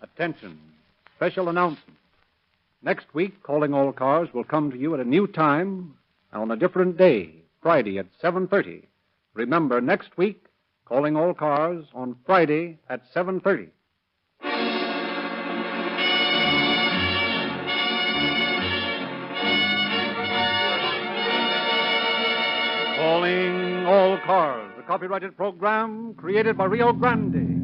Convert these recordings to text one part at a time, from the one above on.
Attention. Special announcement. Next week, Calling All Cars will come to you at a new time on a different day, Friday at 7:30. Remember, next week, Calling All Cars on Friday at 7:30. Calling All Cars, a copyrighted program created by Rio Grande.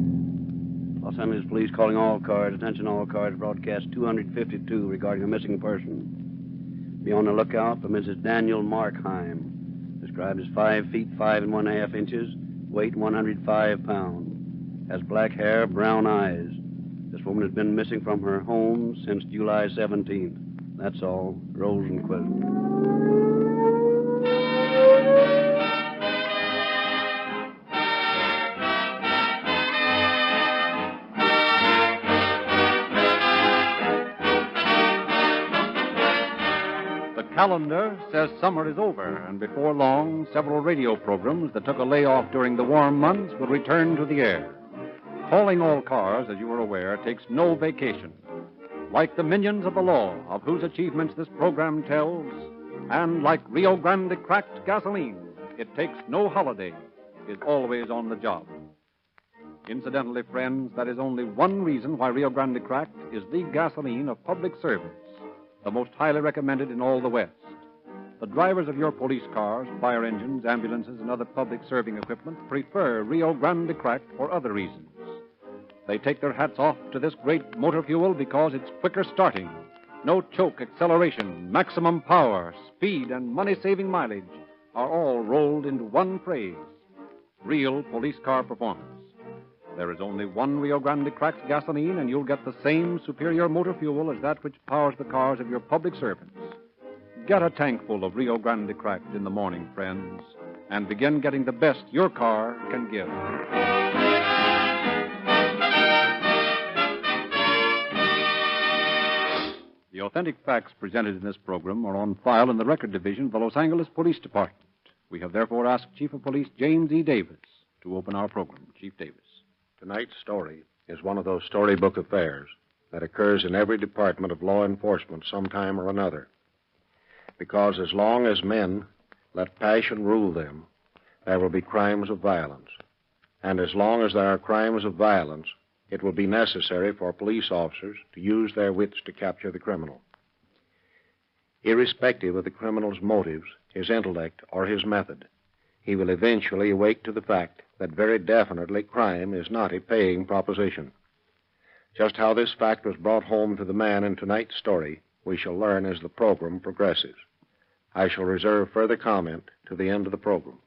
Los Angeles Police calling all cars. Attention all cars. Broadcast 252 regarding a missing person. Be on the lookout for Mrs. Daniel Markheim. Described as 5 feet 5 1/2 inches. Weight 105 pounds. Has black hair, brown eyes. This woman has been missing from her home since July 17th. That's all. Rosenquist. The calendar says summer is over, and before long, several radio programs that took a layoff during the warm months will return to the air. Calling All Cars, as you are aware, takes no vacation. Like the minions of the law, of whose achievements this program tells, and like Rio Grande cracked gasoline, it takes no holiday, is always on the job. Incidentally, friends, that is only one reason why Rio Grande cracked is the gasoline of public servants, the most highly recommended in all the West. The drivers of your police cars, fire engines, ambulances, and other public serving equipment prefer Rio Grande cracked for other reasons. They take their hats off to this great motor fuel because it's quicker starting, no choke acceleration, maximum power, speed, and money-saving mileage are all rolled into one phrase: real police car performance. There is only one Rio Grande cracked gasoline, and you'll get the same superior motor fuel as that which powers the cars of your public servants. Get a tank full of Rio Grande cracked in the morning, friends, and begin getting the best your car can give. The authentic facts presented in this program are on file in the Record Division of the Los Angeles Police Department. We have therefore asked Chief of Police James E. Davis to open our program. Chief Davis. Tonight's story is one of those storybook affairs that occurs in every department of law enforcement sometime or another. Because as long as men let passion rule them, there will be crimes of violence. And as long as there are crimes of violence, it will be necessary for police officers to use their wits to capture the criminal. Irrespective of the criminal's motives, his intellect, or his method, he will eventually awake to the fact that very definitely crime is not a paying proposition. Just how this fact was brought home to the man in tonight's story, we shall learn as the program progresses. I shall reserve further comment to the end of the program.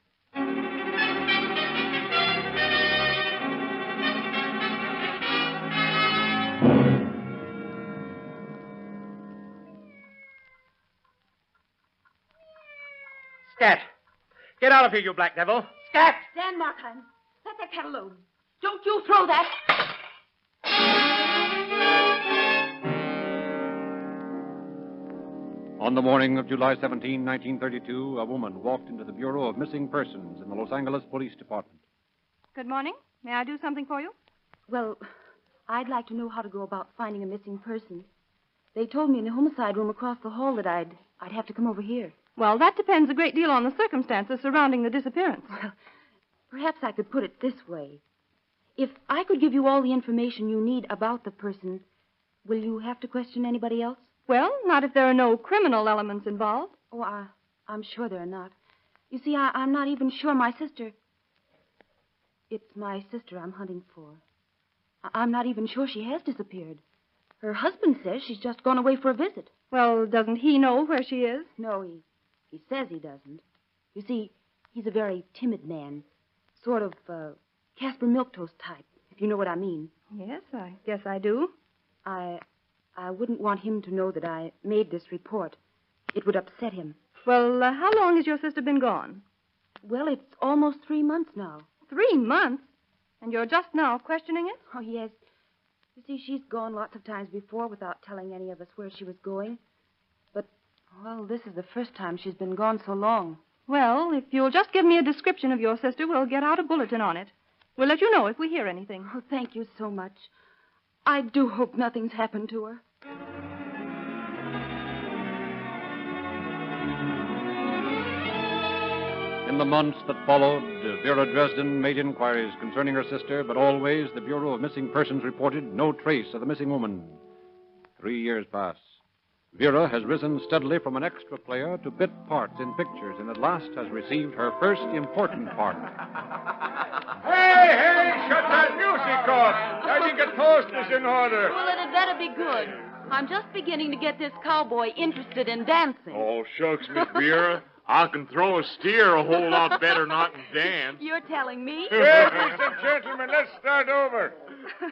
Scat! Get out of here, you black devil! Scat! Dan Markheim, let that cat alone. Don't you throw that. On the morning of July 17, 1932, a woman walked into the Bureau of Missing Persons in the Los Angeles Police Department. Good morning. May I do something for you? Well, I'd like to know how to go about finding a missing person. They told me in the homicide room across the hall that I'd have to come over here. Well, that depends a great deal on the circumstances surrounding the disappearance. Well, perhaps I could put it this way. If I could give you all the information you need about the person, will you have to question anybody else? Well, not if there are no criminal elements involved. Oh, I'm sure there are not. You see, I'm not even sure my sister... It's my sister I'm hunting for. I'm not even sure she has disappeared. Her husband says she's just gone away for a visit. Well, doesn't he know where she is? No, he says he doesn't. You see, he's a very timid man. Sort of Casper Milquetoast type, if you know what I mean. Yes, I guess I do. I wouldn't want him to know that I made this report. It would upset him. Well, how long has your sister been gone? Well, it's almost 3 months now. 3 months? And you're just now questioning it? Oh, yes. You see, she's gone lots of times before without telling any of us where she was going. But, well, this is the first time she's been gone so long. Well, if you'll just give me a description of your sister, we'll get out a bulletin on it. We'll let you know if we hear anything. Oh, thank you so much. I do hope nothing's happened to her. In the months that followed, Vera Dresden made inquiries concerning her sister, but always the Bureau of Missing Persons reported no trace of the missing woman. 3 years pass. Vera has risen steadily from an extra player to bit parts in pictures, and at last has received her first important part. Hey, shut that music off. I think a toast is in order. Well, it had better be good. I'm just beginning to get this cowboy interested in dancing. Oh, shucks, Miss Vera. I can throw a steer a whole lot better than I can dance. You're telling me? Ladies and gentlemen, let's start over.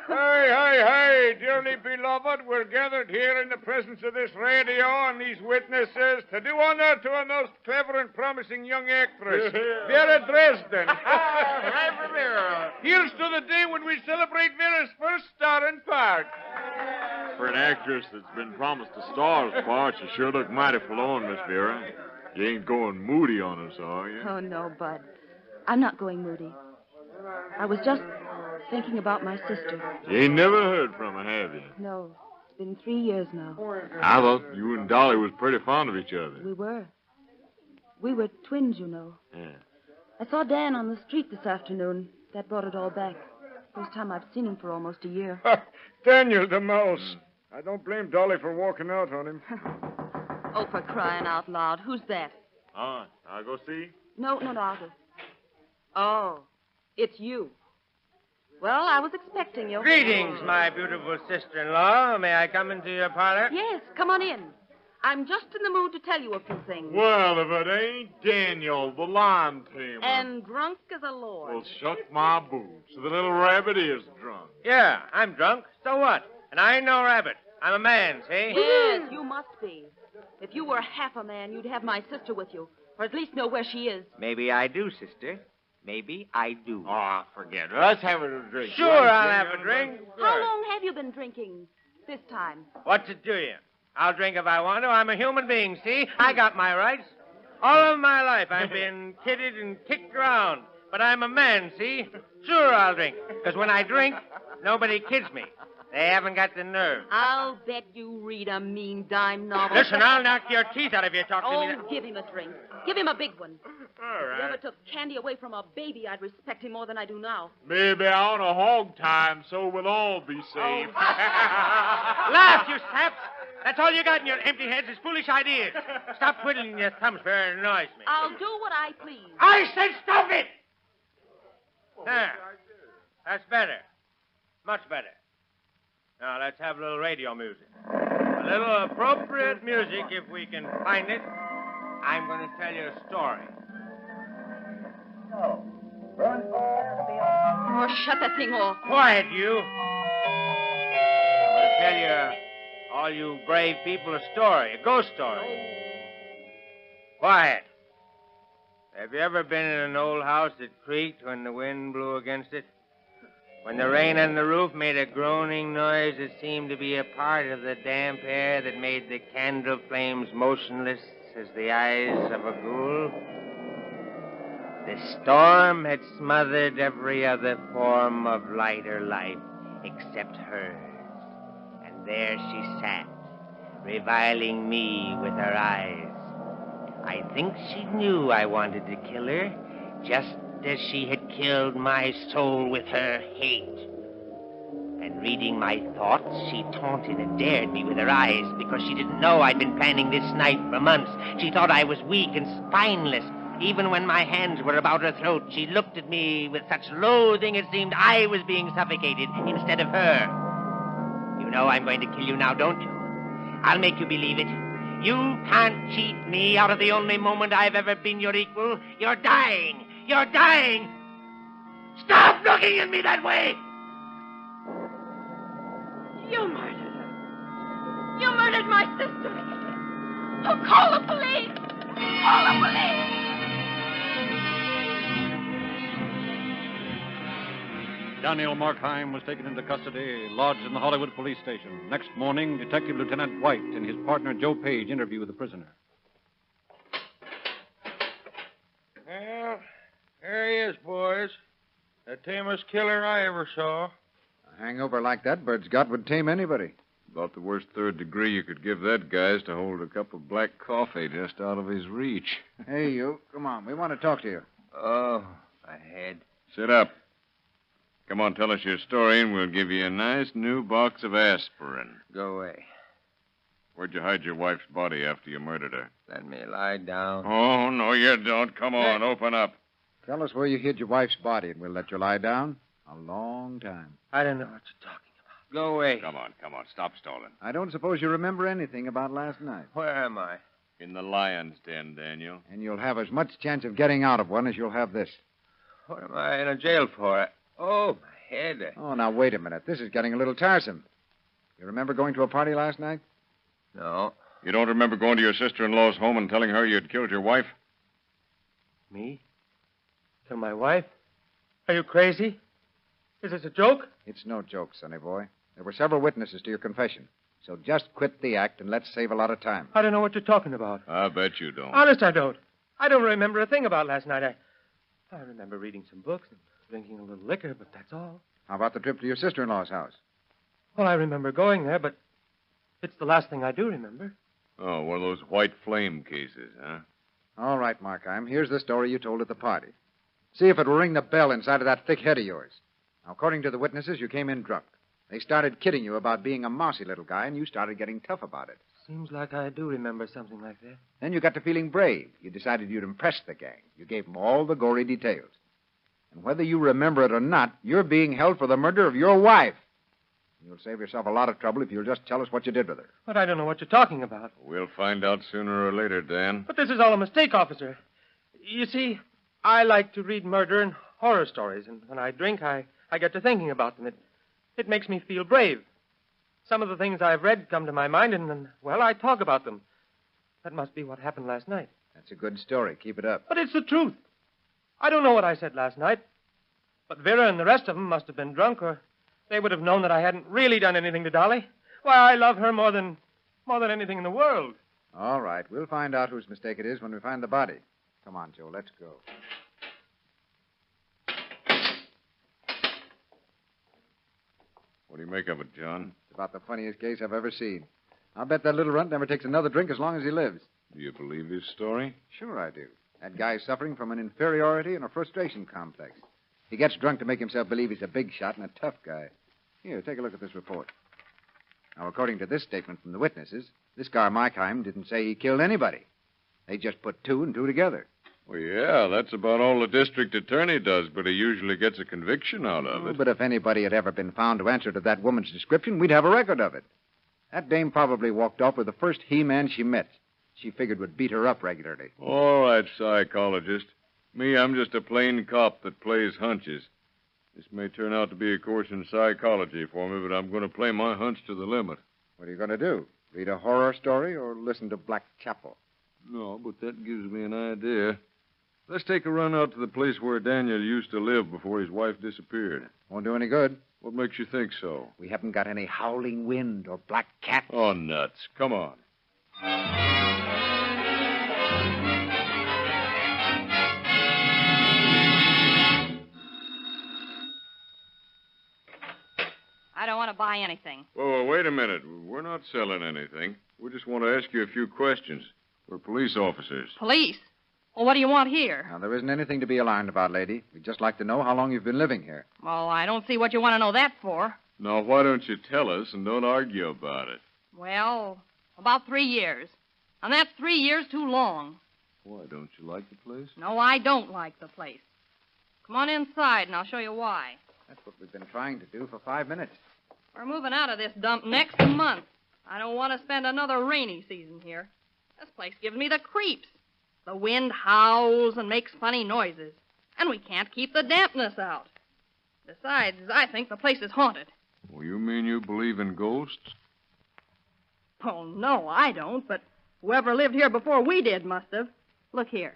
Hey, dearly beloved, we're gathered here in the presence of this radio and these witnesses to do honor to a most clever and promising young actress, Vera Dresden. Hi, Vera. Here's to the day when we celebrate Vera's first starring part. For an actress that's been promised a star's part, you sure look mighty forlorn, Miss Vera. You ain't going moody on us, are you? Oh, no, Bud. I'm not going moody. I was just thinking about my sister. You ain't never heard from her, have you? No, it's been 3 years now. I thought you and Dolly was pretty fond of each other. We were. We were twins, you know. Yeah. I saw Dan on the street this afternoon. That brought it all back. First time I've seen him for almost a year. Daniel the mouse. I don't blame Dolly for walking out on him. Oh, for crying out loud. Who's that? I'll go see. No, I'll go. Oh, it's you. Well, I was expecting you. Greetings, my beautiful sister-in-law. May I come into your parlor? Yes, come on in. I'm just in the mood to tell you a few things. Well, if it ain't Daniel, the line tamer. And drunk as a lord. Well, shuck my boots. The little rabbit is drunk. Yeah, I'm drunk. So what? And I ain't no rabbit. I'm a man, see? Yes, you must be. If you were half a man, you'd have my sister with you, or at least know where she is. Maybe I do, sister. Maybe I do. Oh, forget it. Let's have a drink. Sure, I'll have a drink. How long have you been drinking this time? What's it to you? I'll drink if I want to. I'm a human being, see? I got my rights. All of my life I've been kidded and kicked around. But I'm a man, see? Sure, I'll drink. Because when I drink, nobody kids me. They haven't got the nerve. I'll bet you read a mean dime novel. Listen, I'll knock your teeth out if you talk to me. Oh, give him a drink. Give him a big one. All If you ever right. took candy away from a baby, I'd respect him more than I do now. Maybe I ought to hog time so we'll all be saved. Laugh, you saps. That's all you got in your empty heads is foolish ideas. Stop twiddling your thumbs for it annoys me. I'll do what I please. I said stop it! There. That's better. Much better. Now, let's have a little radio music. A little appropriate music, if we can find it. I'm going to tell you a story. Oh, shut that thing off. Quiet, you. I'm going to tell you, all you brave people, a story, a ghost story. Quiet. Have you ever been in an old house that creaked when the wind blew against it? When the rain on the roof made a groaning noise that seemed to be a part of the damp air that made the candle flames motionless as the eyes of a ghoul? The storm had smothered every other form of light or life except hers. And there she sat, reviling me with her eyes. I think she knew I wanted to kill her, just as she had killed my soul with her hate. And reading my thoughts, she taunted and dared me with her eyes because she didn't know I'd been planning this night for months. She thought I was weak and spineless. Even when my hands were about her throat, she looked at me with such loathing it seemed I was being suffocated instead of her. You know I'm going to kill you now, don't you? I'll make you believe it. You can't cheat me out of the only moment I've ever been your equal. You're dying. You're dying. Stop looking at me that way. You murdered her. You murdered my sister. Oh, call the police. Call the police. Daniel Markheim was taken into custody, lodged in the Hollywood police station. Next morning, Detective Lieutenant White and his partner Joe Page interview the prisoner. Well, there he is, boys. The tamest killer I ever saw. Hangover like that bird's got would tame anybody. About the worst third degree you could give that guy is to hold a cup of black coffee just out of his reach. Hey, you. Come on. We want to talk to you. Oh, my head. Sit up. Come on, tell us your story, and we'll give you a nice new box of aspirin. Go away. Where'd you hide your wife's body after you murdered her? Let me lie down. Oh, no, you don't. Come on, open up. Tell us where you hid your wife's body, and we'll let you lie down. A long time. I don't know what you're talking about. Go away. Come on. Stop stalling. I don't suppose you remember anything about last night. Where am I? In the lion's den, Daniel. And you'll have as much chance of getting out of one as you'll have this. What am I in a jail for? Oh, my head. Oh, now, wait a minute. This is getting a little tiresome. You remember going to a party last night? No. You don't remember going to your sister-in-law's home and telling her you'd killed your wife? Me? Kill my wife? Are you crazy? Is this a joke? It's no joke, sonny boy. There were several witnesses to your confession. So just quit the act and let's save a lot of time. I don't know what you're talking about. I bet you don't. Honest, I don't. I don't remember a thing about last night. I remember reading some books and drinking a little liquor, but that's all. How about the trip to your sister-in-law's house? Well, I remember going there, but it's the last thing I do remember. Oh, one of those white flame cases, huh? All right, Markheim. Here's the story you told at the party. See if it will ring the bell inside of that thick head of yours. Now, according to the witnesses, you came in drunk. They started kidding you about being a mousy little guy, and you started getting tough about it. Seems like I do remember something like that. Then you got to feeling brave. You decided you'd impress the gang. You gave them all the gory details. And whether you remember it or not, you're being held for the murder of your wife. You'll save yourself a lot of trouble if you'll just tell us what you did with her. But I don't know what you're talking about. We'll find out sooner or later, Dan. But this is all a mistake, officer. You see, I like to read murder and horror stories, and when I drink, I get to thinking about them. It makes me feel brave. Some of the things I've read come to my mind, and well, I talk about them. That must be what happened last night. That's a good story. Keep it up. But it's the truth. I don't know what I said last night, but Vera and the rest of them must have been drunk, or they would have known that I hadn't really done anything to Dolly. Why, I love her more than anything in the world. All right. We'll find out whose mistake it is when we find the body. Come on, Joe. Let's go. What do you make of it, John? It's about the funniest case I've ever seen. I'll bet that little runt never takes another drink as long as he lives. Do you believe his story? Sure I do. That guy's suffering from an inferiority and a frustration complex. He gets drunk to make himself believe he's a big shot and a tough guy. Here, take a look at this report. Now, according to this statement from the witnesses, this guy Markheim didn't say he killed anybody. They just put two and two together. Well, yeah, that's about all the district attorney does, but he usually gets a conviction out of it. But if anybody had ever been found to answer to that woman's description, we'd have a record of it. That dame probably walked off with the first he-man she met. She figured would beat her up regularly. All right, psychologist. Me, I'm just a plain cop that plays hunches. This may turn out to be a course in psychology for me, but I'm going to play my hunch to the limit. What are you going to do? Read a horror story or listen to Black Chapel? No, but that gives me an idea. Let's take a run out to the place where Daniel used to live before his wife disappeared. Won't do any good. What makes you think so? We haven't got any howling wind or black cats. Oh, nuts. Come on. I don't want to buy anything. Whoa, wait a minute. We're not selling anything. We just want to ask you a few questions. We're police officers. Police? Well, what do you want here? Now, there isn't anything to be alarmed about, lady. We'd just like to know how long you've been living here. Well, I don't see what you want to know that for. Now, why don't you tell us and don't argue about it? Well, about 3 years. And that's 3 years too long. Why, don't you like the place? No, I don't like the place. Come on inside, and I'll show you why. That's what we've been trying to do for 5 minutes. We're moving out of this dump next month. I don't want to spend another rainy season here. This place gives me the creeps. The wind howls and makes funny noises. And we can't keep the dampness out. Besides, I think the place is haunted. Well, you mean you believe in ghosts? Oh, no, I don't, but whoever lived here before we did must have. Look here.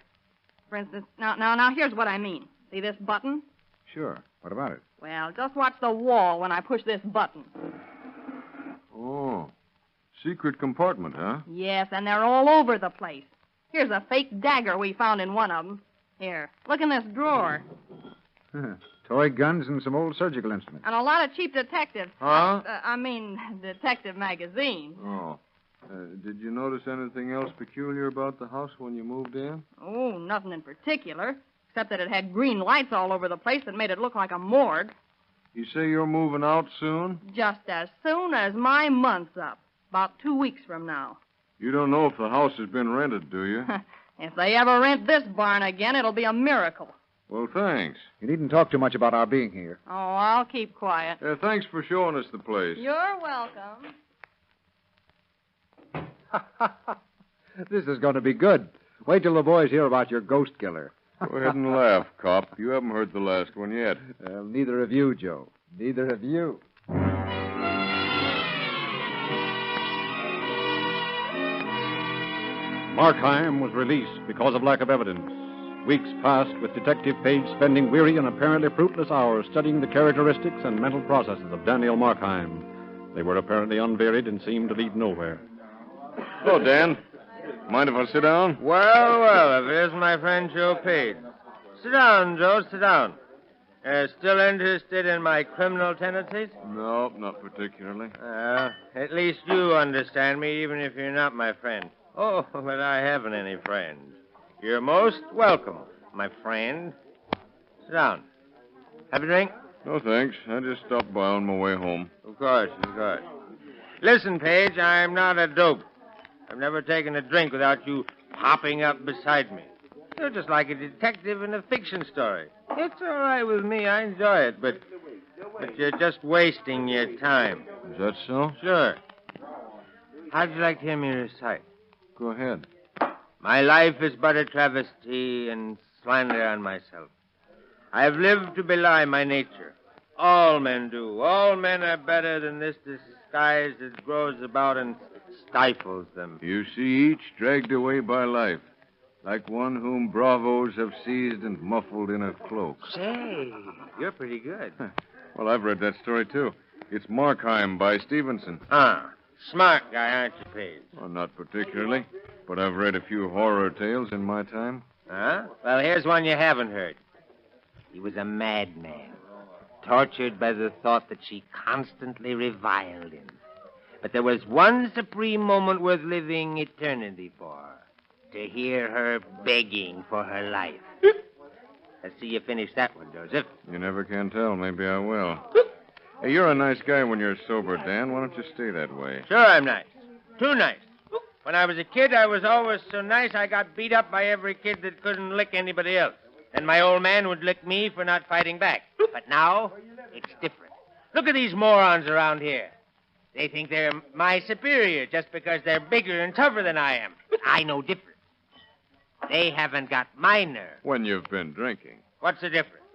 For instance, now, here's what I mean. See this button? Sure. What about it? Well, just watch the wall when I push this button. Oh, secret compartment, huh? Yes, and they're all over the place. Here's a fake dagger we found in one of them. Here, look in this drawer. Toy guns and some old surgical instruments. And a lot of cheap detective. Huh? Detective magazine. Oh. Did you notice anything else peculiar about the house when you moved in? Oh, nothing in particular, except that it had green lights all over the place that made it look like a morgue. You say you're moving out soon? Just as soon as my month's up. About 2 weeks from now. You don't know if the house has been rented, do you? If they ever rent this barn again, it'll be a miracle. Well, thanks. You needn't talk too much about our being here. Oh, I'll keep quiet. Thanks for showing us the place. You're welcome. This is going to be good. Wait till the boys hear about your ghost killer. Go ahead and laugh, cop. You haven't heard the last one yet. Well, neither of you, Joe. Neither of you. Markheim was released because of lack of evidence. Weeks passed with Detective Page spending weary and apparently fruitless hours studying the characteristics and mental processes of Daniel Markheim. They were apparently unvaried and seemed to lead nowhere. Hello, Dan. Mind if I sit down? Well, if it is my friend Joe Page. Sit down, Joe, sit down. Still interested in my criminal tendencies? No, not particularly. At least you understand me, even if you're not my friend. Oh, but I haven't any friends. You're most welcome, my friend. Sit down. Have a drink? No, thanks. I just stopped by on my way home. Of course. Listen, Page, I'm not a dope. I've never taken a drink without you popping up beside me. You're just like a detective in a fiction story. It's all right with me. I enjoy it, but you're just wasting your time. Is that so? Sure. How'd you like to hear me recite? Go ahead. My life is but a travesty and slander on myself. I have lived to belie my nature. All men do. All men are better than this disguise that grows about and stifles them. You see each dragged away by life, like one whom bravos have seized and muffled in a cloak. Say, you're pretty good. Well, I've read that story, too. It's Markheim by Stevenson. Smart guy, aren't you, Page? Well, not particularly, but I've read a few horror tales in my time. Well, here's one you haven't heard. He was a madman, tortured by the thought that she constantly reviled him. But there was one supreme moment worth living eternity for. To hear her begging for her life. Let's see you finish that one, Joseph. You never can tell. Maybe I will. Hey, you're a nice guy when you're sober, Dan. Why don't you stay that way? Sure I'm nice. Too nice. When I was a kid, I was always so nice I got beat up by every kid that couldn't lick anybody else. Then my old man would lick me for not fighting back. But now, it's different. Look at these morons around here. They think they're my superior just because they're bigger and tougher than I am. But I know different. They haven't got my nerve. When you've been drinking. What's the difference?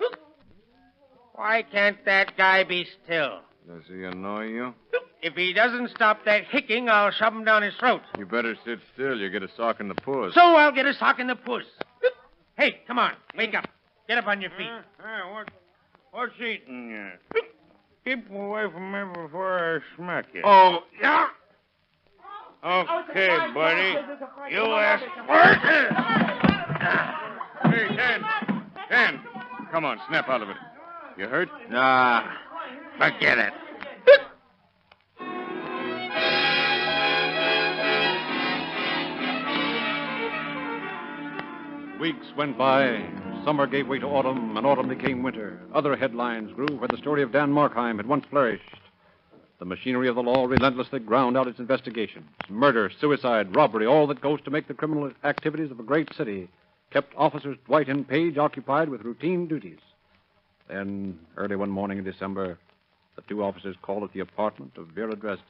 Why can't that guy be still? Does he annoy you? If he doesn't stop that hicking, I'll shove him down his throat. You better sit still. You get a sock in the puss. So I'll get a sock in the puss. Hey, come on. Wake up. Get up on your feet. What's eating you? Keep away from me before I smack you. Oh, yeah? Okay, buddy. You asked for it. Hey, Dan. Come on, snap out of it. You hurt? Nah, forget it. Weeks went by. Summer gave way to autumn, and autumn became winter. Other headlines grew where the story of Dan Markheim had once flourished. The machinery of the law relentlessly ground out its investigations. Murder, suicide, robbery, all that goes to make the criminal activities of a great city, kept officers Dwight and Page occupied with routine duties. Then, early one morning in December, the two officers called at the apartment of Vera Dresden.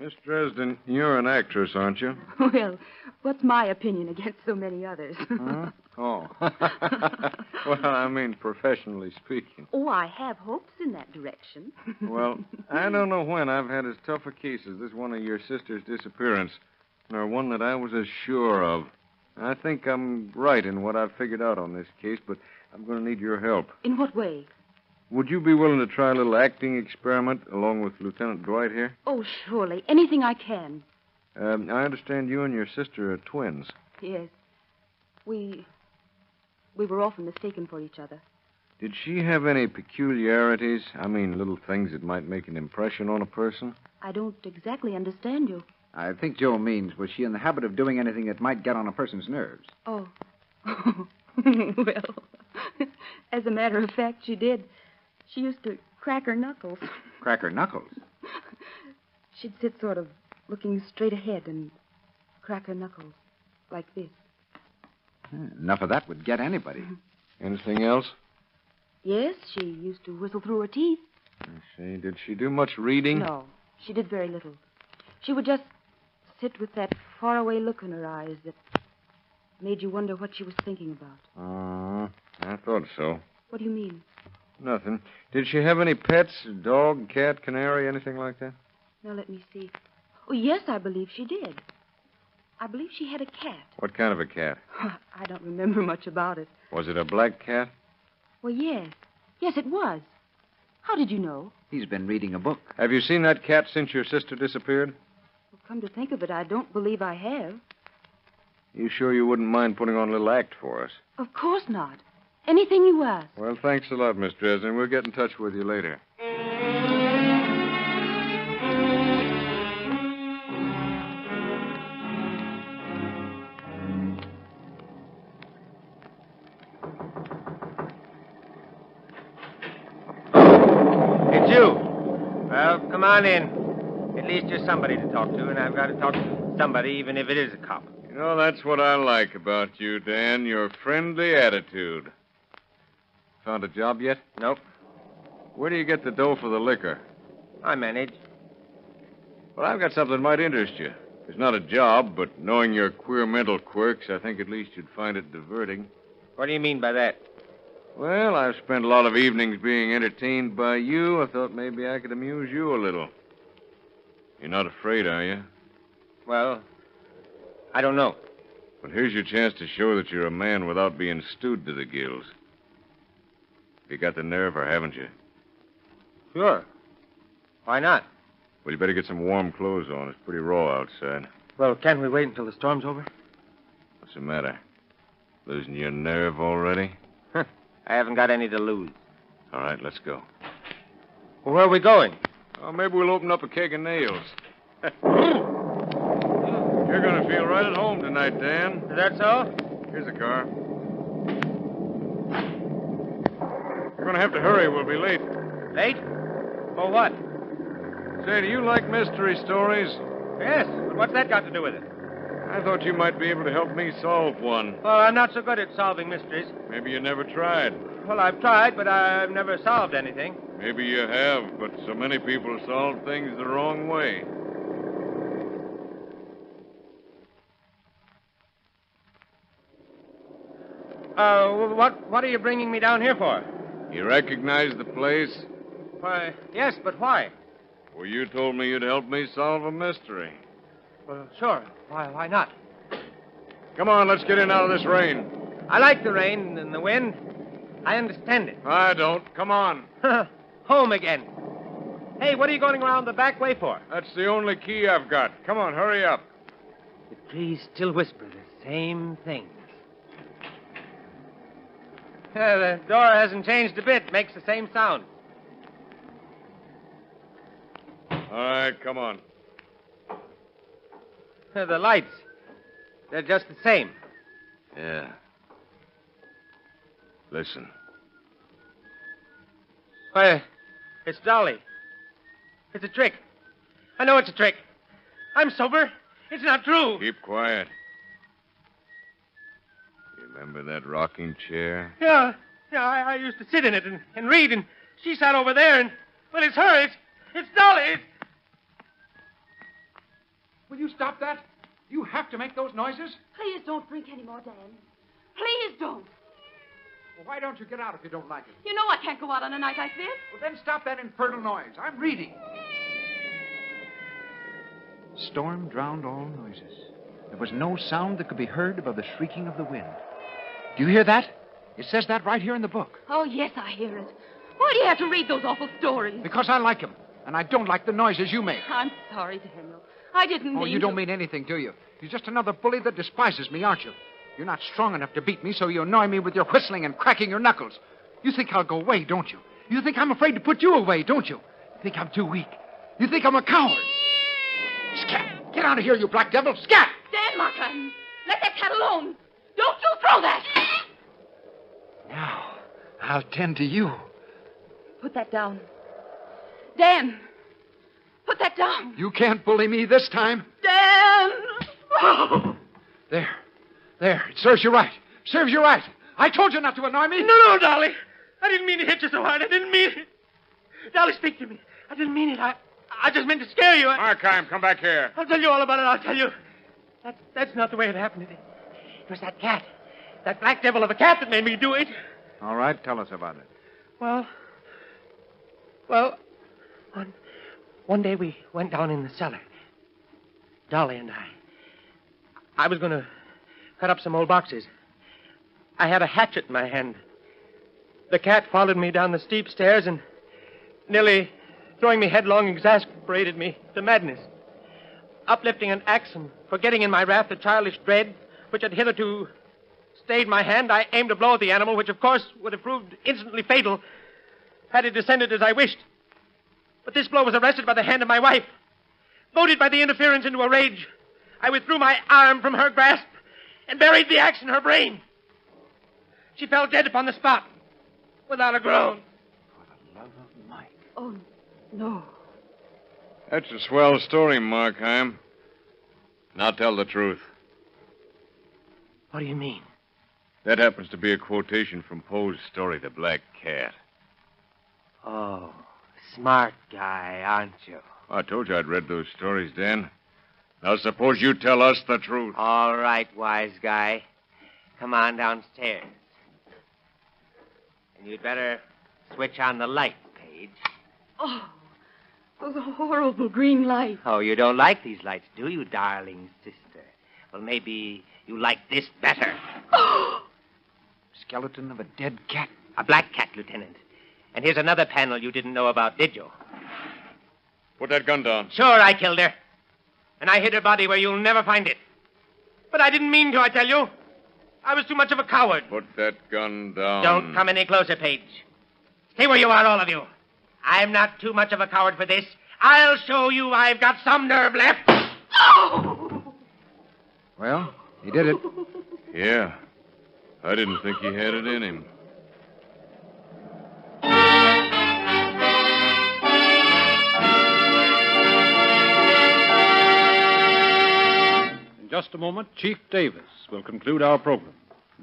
Miss Dresden, you're an actress, aren't you? Well, what's my opinion against so many others? Huh? Oh. Well, I mean, professionally speaking. Oh, I have hopes in that direction. Well, I don't know when I've had as tough a case as this one of your sister's disappearance, nor one that I was as sure of. I think I'm right in what I've figured out on this case, but I'm going to need your help. In what way? Would you be willing to try a little acting experiment along with Lieutenant Dwight here? Oh, surely. Anything I can. I understand you and your sister are twins. Yes. We were often mistaken for each other. Did she have any peculiarities? I mean, little things that might make an impression on a person? I don't exactly understand you. I think Joe means, was she in the habit of doing anything that might get on a person's nerves? Oh. Well, as a matter of fact, she did. She used to crack her knuckles. Crack her knuckles? She'd sit sort of looking straight ahead and crack her knuckles like this. Enough of that would get anybody. Anything else? Yes, she used to whistle through her teeth. I see. Did she do much reading? No, she did very little. She would just sit with that faraway look in her eyes that made you wonder what she was thinking about. I thought so. What do you mean? Nothing. Did she have any pets? Dog, cat, canary, anything like that? Now, let me see. Oh, yes, I believe she did. I believe she had a cat. What kind of a cat? I don't remember much about it. Was it a black cat? Well, yes. Yes, it was. How did you know? He's been reading a book. Have you seen that cat since your sister disappeared? Well, come to think of it, I don't believe I have. You sure you wouldn't mind putting on a little act for us? Of course not. Anything you ask. Well, thanks a lot, Miss Dresden. We'll get in touch with you later. It's you. Well, come on in. At least you're somebody to talk to, and I've got to talk to somebody, even if it is a cop. You know, that's what I like about you, Dan, your friendly attitude. Found a job yet? Nope. Where do you get the dough for the liquor? I manage. Well, I've got something that might interest you. It's not a job, but knowing your queer mental quirks, I think at least you'd find it diverting. What do you mean by that? Well, I've spent a lot of evenings being entertained by you. I thought maybe I could amuse you a little. You're not afraid, are you? Well, I don't know. But here's your chance to show that you're a man without being stewed to the gills. You got the nerve, or haven't you? Sure. Why not? Well, you better get some warm clothes on. It's pretty raw outside. Well, can't we wait until the storm's over? What's the matter? Losing your nerve already? I haven't got any to lose. All right, let's go. Well, where are we going? Oh, maybe we'll open up a keg of nails. You're going to feel right at home tonight, Dan. Is that so? Here's the car. You're going to have to hurry. We'll be late. Late? For what? Say, do you like mystery stories? Yes, but what's that got to do with it? I thought you might be able to help me solve one. Oh, I'm not so good at solving mysteries. Maybe you never tried. Well, I've tried, but I've never solved anything. Maybe you have, but so many people solve things the wrong way. What are you bringing me down here for? You recognize the place? Why, yes, but why? Well, you told me you'd help me solve a mystery. Well, sure. Why not? Come on, let's get in out of this rain. I like the rain and the wind. I understand it. I don't. Come on. Home again. Hey, what are you going around the back way for? That's the only key I've got. Come on, hurry up. The trees still whisper the same things. The door hasn't changed a bit. Makes the same sound. All right, come on. The lights. They're just the same. Yeah. Listen. Why, it's Dolly. It's a trick. I know it's a trick. I'm sober. It's not true. Keep quiet. You remember that rocking chair? Yeah, I used to sit in it and read, and she sat over there, and, well, it's her. It's Dolly. Will you stop that? You have to make those noises? Please don't drink any more, Dan. Please don't. Well, why don't you get out if you don't like it? You know I can't go out on a night like this. Well, then stop that infernal noise. I'm reading. Storm drowned all noises. There was no sound that could be heard above the shrieking of the wind. Do you hear that? It says that right here in the book. Oh, yes, I hear it. Why do you have to read those awful stories? Because I like them, and I don't like the noises you make. I'm sorry, Daniel. I didn't mean Oh, you don't mean anything, do you? You're just another bully that despises me, aren't you? You're not strong enough to beat me, so you annoy me with your whistling and cracking your knuckles. You think I'll go away, don't you? You think I'm afraid to put you away, don't you? You think I'm too weak. You think I'm a coward. Scat! Get out of here, you black devil! Scat! Dan Markham, let that cat alone. Don't you throw that. Now, I'll tend to you. Put that down. Dan! Put that down. You can't bully me this time. Dan! There. It serves you right. Serves you right. I told you not to annoy me. No, Dolly. I didn't mean to hit you so hard. I didn't mean it. Dolly, speak to me. I didn't mean it. I just meant to scare you. Markheim, come back here. I'll tell you all about it. I'll tell you. That's not the way it happened. It was that cat. That black devil of a cat that made me do it. All right, tell us about it. Well, one day we went down in the cellar. Dolly and I. I was going to cut up some old boxes. I had a hatchet in my hand. The cat followed me down the steep stairs and nearly throwing me headlong exasperated me to madness. Uplifting an axe and forgetting in my wrath the childish dread which had hitherto stayed my hand, I aimed a blow at the animal, which of course would have proved instantly fatal had it descended as I wished. But this blow was arrested by the hand of my wife. Goaded by the interference into a rage, I withdrew my arm from her grasp and buried the axe in her brain. She fell dead upon the spot without a groan. For the love of Mike. Oh, no. That's a swell story, Markheim. Now tell the truth. What do you mean? That happens to be a quotation from Poe's story, The Black Cat. Oh, smart guy, aren't you? I told you I'd read those stories, Dan. Now suppose you tell us the truth. All right, wise guy. Come on downstairs. And you'd better switch on the light, Paige. Oh, those horrible green lights. Oh, you don't like these lights, do you, darling sister? Well, maybe you like this better. Skeleton of a dead cat. A black cat, Lieutenant. And here's another panel you didn't know about, did you? Put that gun down. Sure, I killed her. And I hid her body where you'll never find it. But I didn't mean to, I tell you. I was too much of a coward. Put that gun down. Don't come any closer, Paige. Stay where you are, all of you. I'm not too much of a coward for this. I'll show you I've got some nerve left. Oh! Well, he did it. Yeah. I didn't think he had it in him. In just a moment, Chief Davis will conclude our program.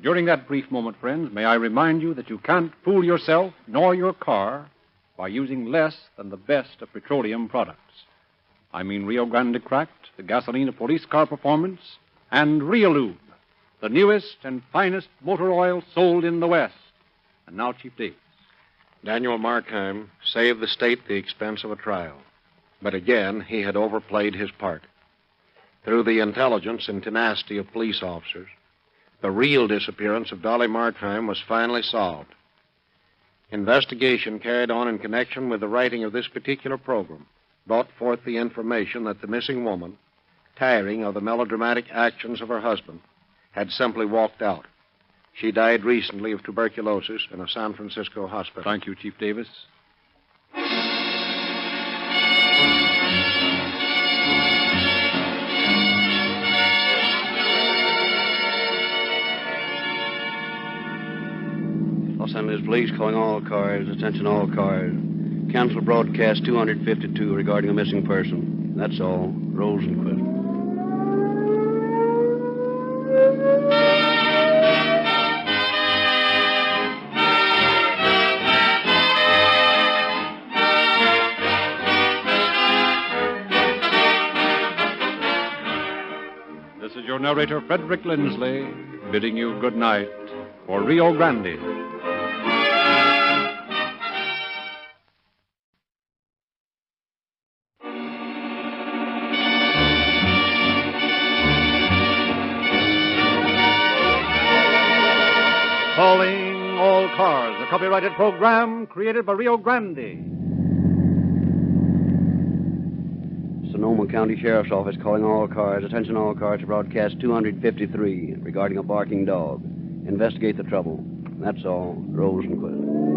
During that brief moment, friends, may I remind you that you can't fool yourself nor your car by using less than the best of petroleum products. I mean Rio Grande Cracked, the gasoline of police car performance, and Riolube, the newest and finest motor oil sold in the West. And now, Chief Davis. Daniel Markheim saved the state the expense of a trial. But again, he had overplayed his part. Through the intelligence and tenacity of police officers, the real disappearance of Dolly Markheim was finally solved. Investigation carried on in connection with the writing of this particular program brought forth the information that the missing woman, tiring of the melodramatic actions of her husband, had simply walked out. She died recently of tuberculosis in a San Francisco hospital. Thank you, Chief Davis. Los Angeles Police calling all cars. Attention all cars. Cancel broadcast 252 regarding a missing person. That's all. Rosenquist. This is your narrator, Frederick Lindsley, bidding you good night for Rio Grande. Calling all cars, a copyrighted program created by Rio Grande. Sonoma County Sheriff's Office calling all cars. Attention all cars to broadcast 253 regarding a barking dog. Investigate the trouble. That's all. Rosenquist.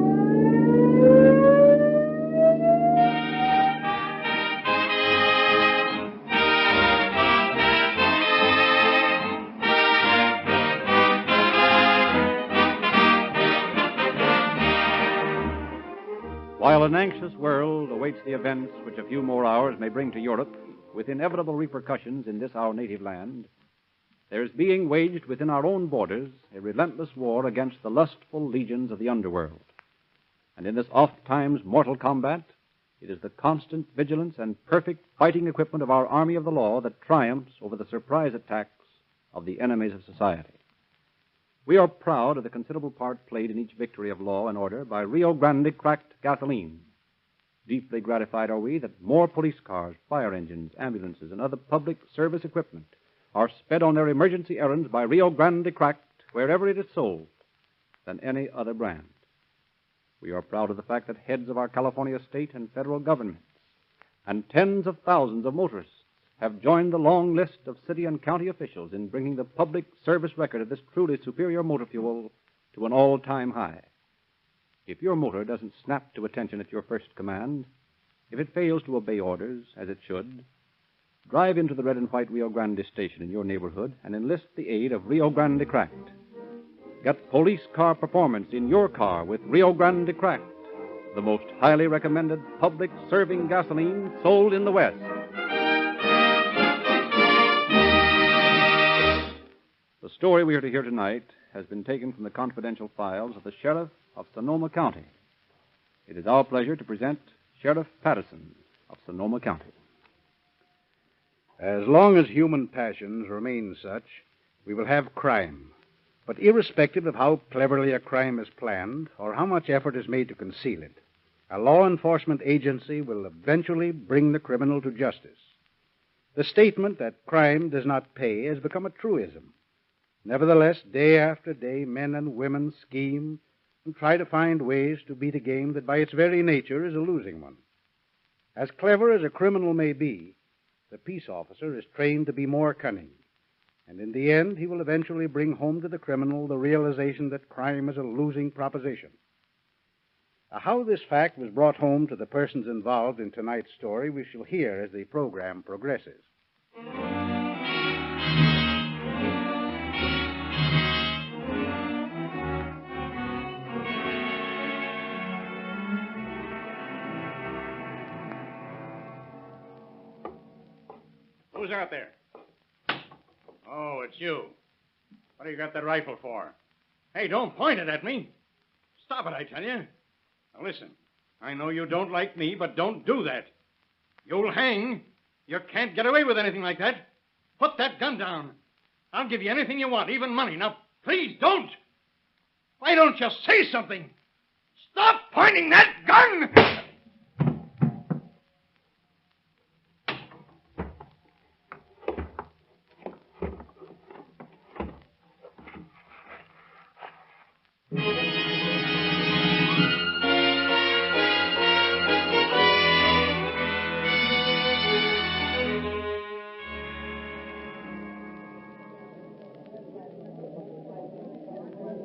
While an anxious world awaits the events which a few more hours may bring to Europe, with inevitable repercussions in this our native land, there is being waged within our own borders a relentless war against the lustful legions of the underworld. And in this oft-times mortal combat, it is the constant vigilance and perfect fighting equipment of our army of the law that triumphs over the surprise attacks of the enemies of society. We are proud of the considerable part played in each victory of law and order by Rio Grande cracked gasoline. Deeply gratified are we that more police cars, fire engines, ambulances, and other public service equipment are sped on their emergency errands by Rio Grande cracked wherever it is sold than any other brand. We are proud of the fact that heads of our California state and federal governments and tens of thousands of motorists have joined the long list of city and county officials in bringing the public service record of this truly superior motor fuel to an all-time high. If your motor doesn't snap to attention at your first command, if it fails to obey orders, as it should, drive into the red and white Rio Grande station in your neighborhood and enlist the aid of Rio Grande Cracked. Get police car performance in your car with Rio Grande Cracked, the most highly recommended public serving gasoline sold in the West. The story we are to hear tonight has been taken from the confidential files of the Sheriff of Sonoma County. It is our pleasure to present Sheriff Patterson of Sonoma County. As long as human passions remain such, we will have crime. But irrespective of how cleverly a crime is planned or how much effort is made to conceal it, a law enforcement agency will eventually bring the criminal to justice. The statement that crime does not pay has become a truism. Nevertheless, day after day, men and women scheme and try to find ways to beat a game that by its very nature is a losing one. As clever as a criminal may be, the peace officer is trained to be more cunning, and in the end he will eventually bring home to the criminal the realization that crime is a losing proposition. How this fact was brought home to the persons involved in tonight's story we shall hear as the program progresses. Who's out there? Oh, it's you. What do you got that rifle for? Hey, don't point it at me. Stop it, I tell you. Now, listen. I know you don't like me, but don't do that. You'll hang. You can't get away with anything like that. Put that gun down. I'll give you anything you want, even money. Now, please don't. Why don't you say something? Stop pointing that gun!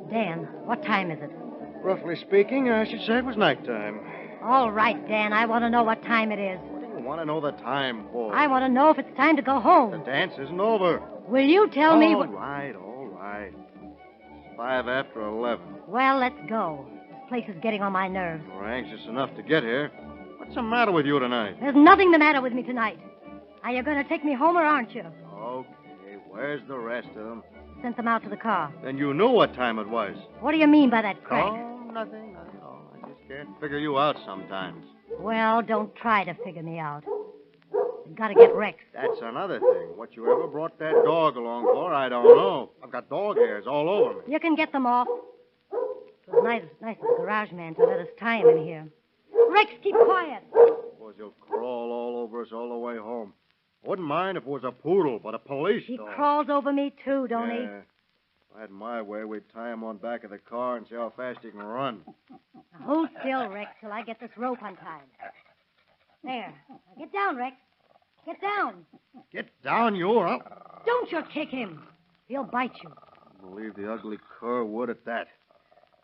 Dan, what time is it? Roughly speaking, I should say it was nighttime. All right, Dan, I want to know what time it is. What do you want to know the time for? I want to know if it's time to go home. The dance isn't over. Will you tell me All right. It's 5 after 11. Well, let's go. This place is getting on my nerves. We're anxious enough to get here. What's the matter with you tonight? There's nothing the matter with me tonight. Are you going to take me home or aren't you? Okay, where's the rest of them? Sent them out to the car. Then you knew what time it was. What do you mean by that crack? Oh, nothing. Oh, I just can't figure you out sometimes. Well, don't try to figure me out. You've got to get Rex. That's another thing. What you ever brought that dog along for, I don't know. I've got dog hairs all over me. You can get them off. It was nice of the garage man to let us tie him in here. Rex, keep quiet. Suppose he'll crawl all over us all the way home. Wouldn't mind if it was a poodle, but a police He dog. crawls over me, too, don't he? If I had my way, we'd tie him on back of the car and see how fast he can run. Now, hold still, Rex, till I get this rope untied. There. Now, get down, Rex. Get down. Get down, you, or I'll... Don't you kick him. He'll bite you. I believe the ugly cur would at that.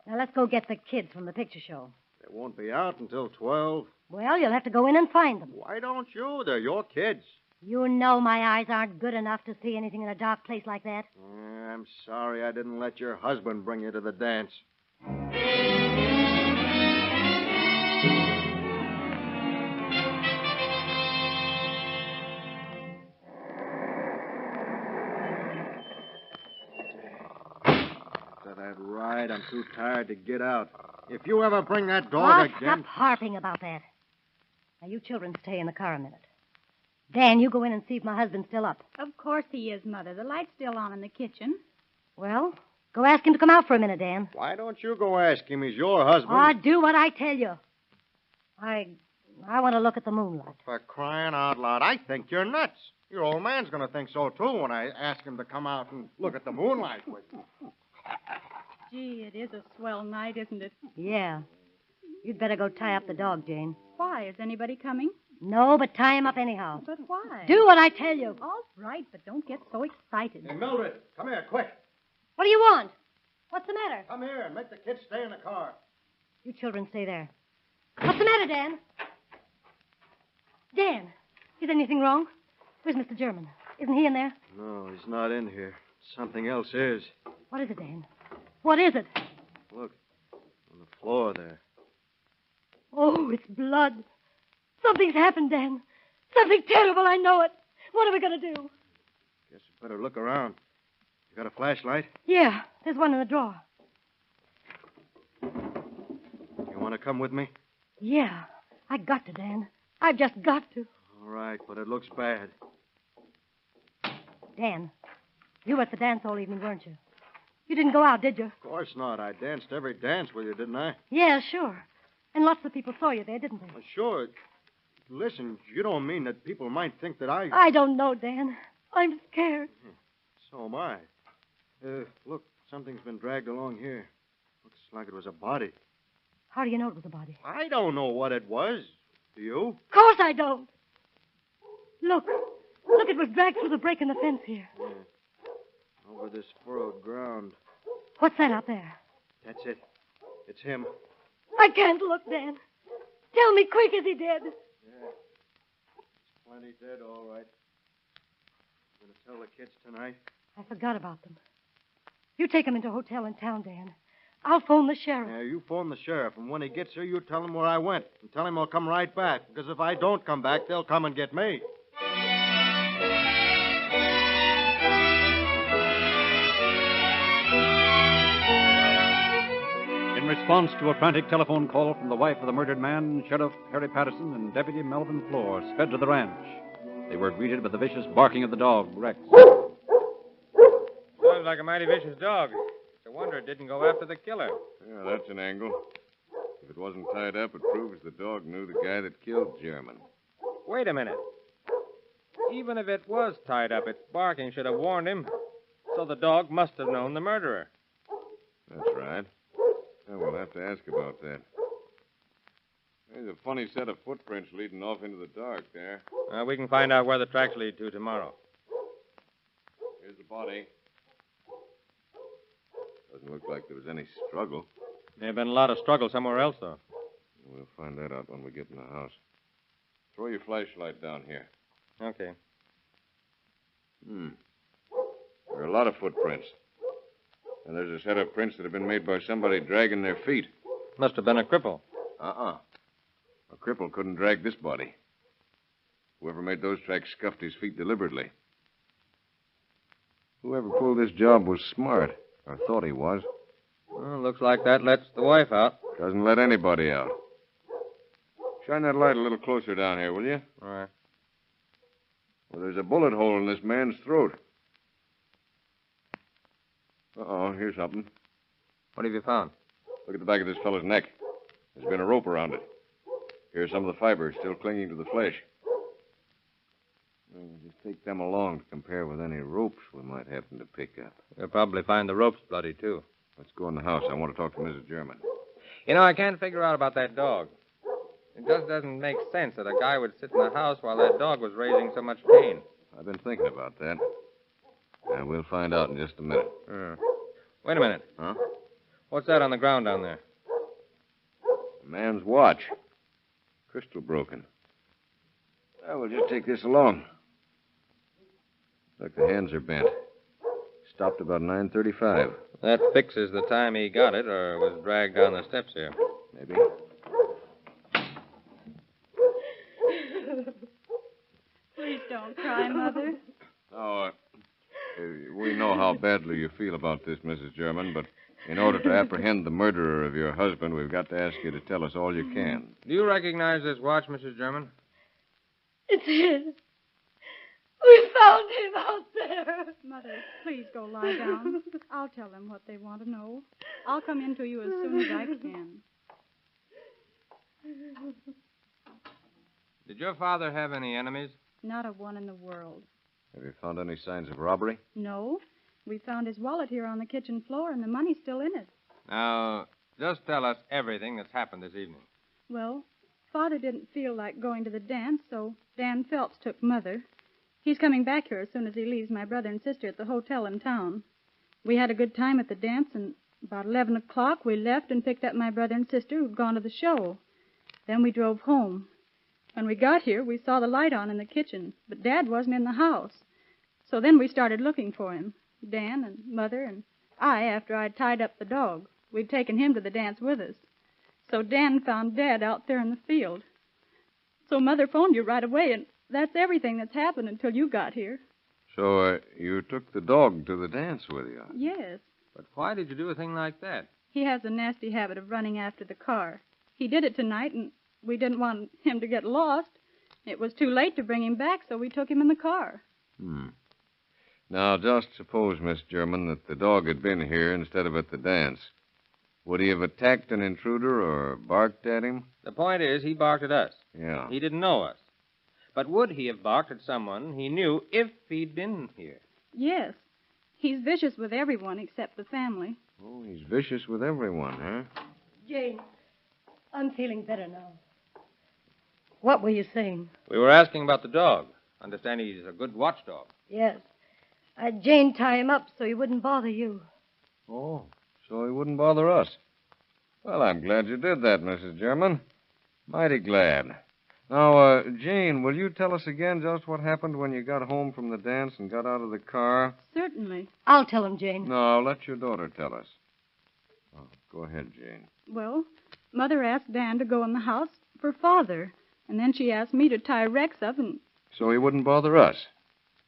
Now, let's go get the kids from the picture show. They They won't be out until 12. Well, you'll have to go in and find them. Why don't you? They're your kids. You know my eyes aren't good enough to see anything in a dark place like that. I'm sorry I didn't let your husband bring you to the dance. After that ride, I'm too tired to get out. If you ever bring that dog again... Stop harping about that. Now, you children stay in the car a minute. Dan, you go in and see if my husband's still up. Of course he is, Mother. The light's still on in the kitchen. Well, go ask him to come out for a minute, Dan. Why don't you go ask him? He's your husband. Oh, do what I tell you. I want to look at the moonlight. For crying out loud, I think you're nuts. Your old man's going to think so, too, when I ask him to come out and look at the moonlight with me. Gee, it is a swell night, isn't it? Yeah. You'd better go tie up the dog, Jane. Why? Is anybody coming? No, but tie him up anyhow. But why? Do what I tell you. All right, but don't get so excited. Hey, Mildred, come here, quick. What do you want? What's the matter? Come here and make the kids stay in the car. You children stay there. What's the matter, Dan? Dan, is anything wrong? Where's Mr. German? Isn't he in there? No, he's not in here. Something else is. What is it, Dan? What is it? Look, on the floor there. Oh, it's blood. Something's happened, Dan. Something terrible, I know it. What are we going to do? Guess you better look around. You got a flashlight? Yeah, there's one in the drawer. You want to come with me? Yeah, I got to, Dan. I've just got to. All right, but it looks bad. Dan, you were at the dance all evening, weren't you? You didn't go out, did you? Of course not. I danced every dance with you, didn't I? Yeah, sure. And lots of people saw you there, didn't they? Sure. Listen, you don't mean that people might think that I... I don't know, Dan. I'm scared. So am I. Look, something's been dragged along here. Looks like it was a body. How do you know it was a body? I don't know what it was. Do you? Of course I don't. Look, it was dragged through the break in the fence here. Yeah. Over this furrowed ground. What's that out there? That's it. It's him. I can't look, Dan. Tell me quick, is he dead? Yeah. He's plenty dead, all right. Gonna tell the kids tonight? I forgot about them. You take him into a hotel in town, Dan. I'll phone the sheriff. Yeah, you phone the sheriff, and when he gets here, you tell him where I went. And tell him I'll come right back, because if I don't come back, they'll come and get me. In response to a frantic telephone call from the wife of the murdered man, Sheriff Harry Patterson and Deputy Melvin Floor sped to the ranch. They were greeted by the vicious barking of the dog, Rex. Sounds like a mighty vicious dog. It's a wonder it didn't go after the killer. Yeah, that's an angle. If it wasn't tied up, it proves the dog knew the guy that killed German. Wait a minute. Even if it was tied up, its barking should have warned him. So the dog must have known the murderer. That's right. Yeah, we'll have to ask about that. There's a funny set of footprints leading off into the dark there. We can find out where the tracks lead to tomorrow. Here's the body. Doesn't look like there was any struggle. There's been a lot of struggle somewhere else, though. We'll find that out when we get in the house. Throw your flashlight down here. Okay. There are a lot of footprints. And there's a set of prints that have been made by somebody dragging their feet. Must have been a cripple. A cripple couldn't drag this body. Whoever made those tracks scuffed his feet deliberately. Whoever pulled this job was smart, or thought he was. Well, looks like that lets the wife out. Doesn't let anybody out. Shine that light a little closer down here, will you? All right. Well, there's a bullet hole in this man's throat. Uh-oh, here's something. What have you found? Look at the back of this fellow's neck. There's been a rope around it. Here's some of the fibers still clinging to the flesh. Well, we'll just take them along to compare with any ropes we might happen to pick up. You'll probably find the ropes bloody, too. Let's go in the house. I want to talk to Mrs. German. You know, I can't figure out about that dog. It just doesn't make sense that a guy would sit in the house while that dog was raising so much pain. I've been thinking about that. We'll find out in just a minute. Wait a minute. Huh? What's that on the ground down there? Man's watch. Crystal broken. Well, we'll just take this along. Look, the hands are bent. Stopped about 9:35. That fixes the time he got it or was dragged down the steps here. Maybe. Please don't cry, Mother. Oh, we know how badly you feel about this, Mrs. German, but in order to apprehend the murderer of your husband, we've got to ask you to tell us all you can. Do you recognize this watch, Mrs. German? It's his. We found him out there. Mother, please go lie down. I'll tell them what they want to know. I'll come in to you as soon as I can. Did your father have any enemies? Not a one in the world. Have you found any signs of robbery? No. We found his wallet here on the kitchen floor, and the money's still in it. Now, just tell us everything that's happened this evening. Well, Father didn't feel like going to the dance, so Dan Phelps took Mother. He's coming back here as soon as he leaves my brother and sister at the hotel in town. We had a good time at the dance, and about 11 o'clock we left and picked up my brother and sister who'd gone to the show. Then we drove home. When we got here, we saw the light on in the kitchen, but Dad wasn't in the house. So then we started looking for him, Dan and Mother and I, after I'd tied up the dog. We'd taken him to the dance with us. So Dan found Dad out there in the field. So Mother phoned you right away, and that's everything that's happened until you got here. So, you took the dog to the dance with you? Yes. But why did you do a thing like that? He has a nasty habit of running after the car. He did it tonight, and we didn't want him to get lost. It was too late to bring him back, so we took him in the car. Now, just suppose, Miss German, that the dog had been here instead of at the dance. Would he have attacked an intruder or barked at him? The point is, he barked at us. Yeah. He didn't know us. But would he have barked at someone he knew if he'd been here? Yes. He's vicious with everyone except the family. Oh, he's vicious with everyone, huh? Jane, I'm feeling better now. What were you saying? We were asking about the dog. Understand he's a good watchdog. Yes. I'd Jane tie him up so he wouldn't bother you. Oh, so he wouldn't bother us. Well, I'm glad you did that, Mrs. German. Mighty glad. Now, Jane, will you tell us again just what happened when you got home from the dance and got out of the car? Certainly. I'll tell him, Jane. No, let your daughter tell us. Oh, go ahead, Jane. Well, Mother asked Dan to go in the house for Father, and then she asked me to tie Rex up and... So he wouldn't bother us.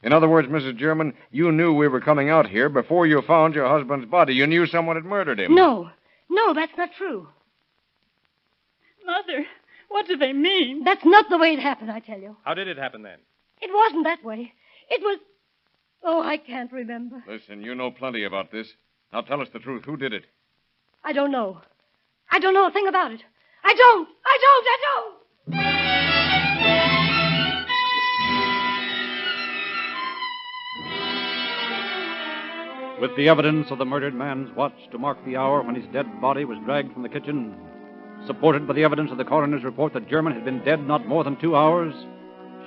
In other words, Mrs. German, you knew we were coming out here before you found your husband's body. You knew someone had murdered him. No, that's not true. Mother, what do they mean? That's not the way it happened, I tell you. How did it happen then? It wasn't that way. It was... Oh, I can't remember. Listen, you know plenty about this. Now tell us the truth. Who did it? I don't know. I don't know a thing about it. I don't! With the evidence of the murdered man's watch to mark the hour when his dead body was dragged from the kitchen, supported by the evidence of the coroner's report that German had been dead not more than 2 hours,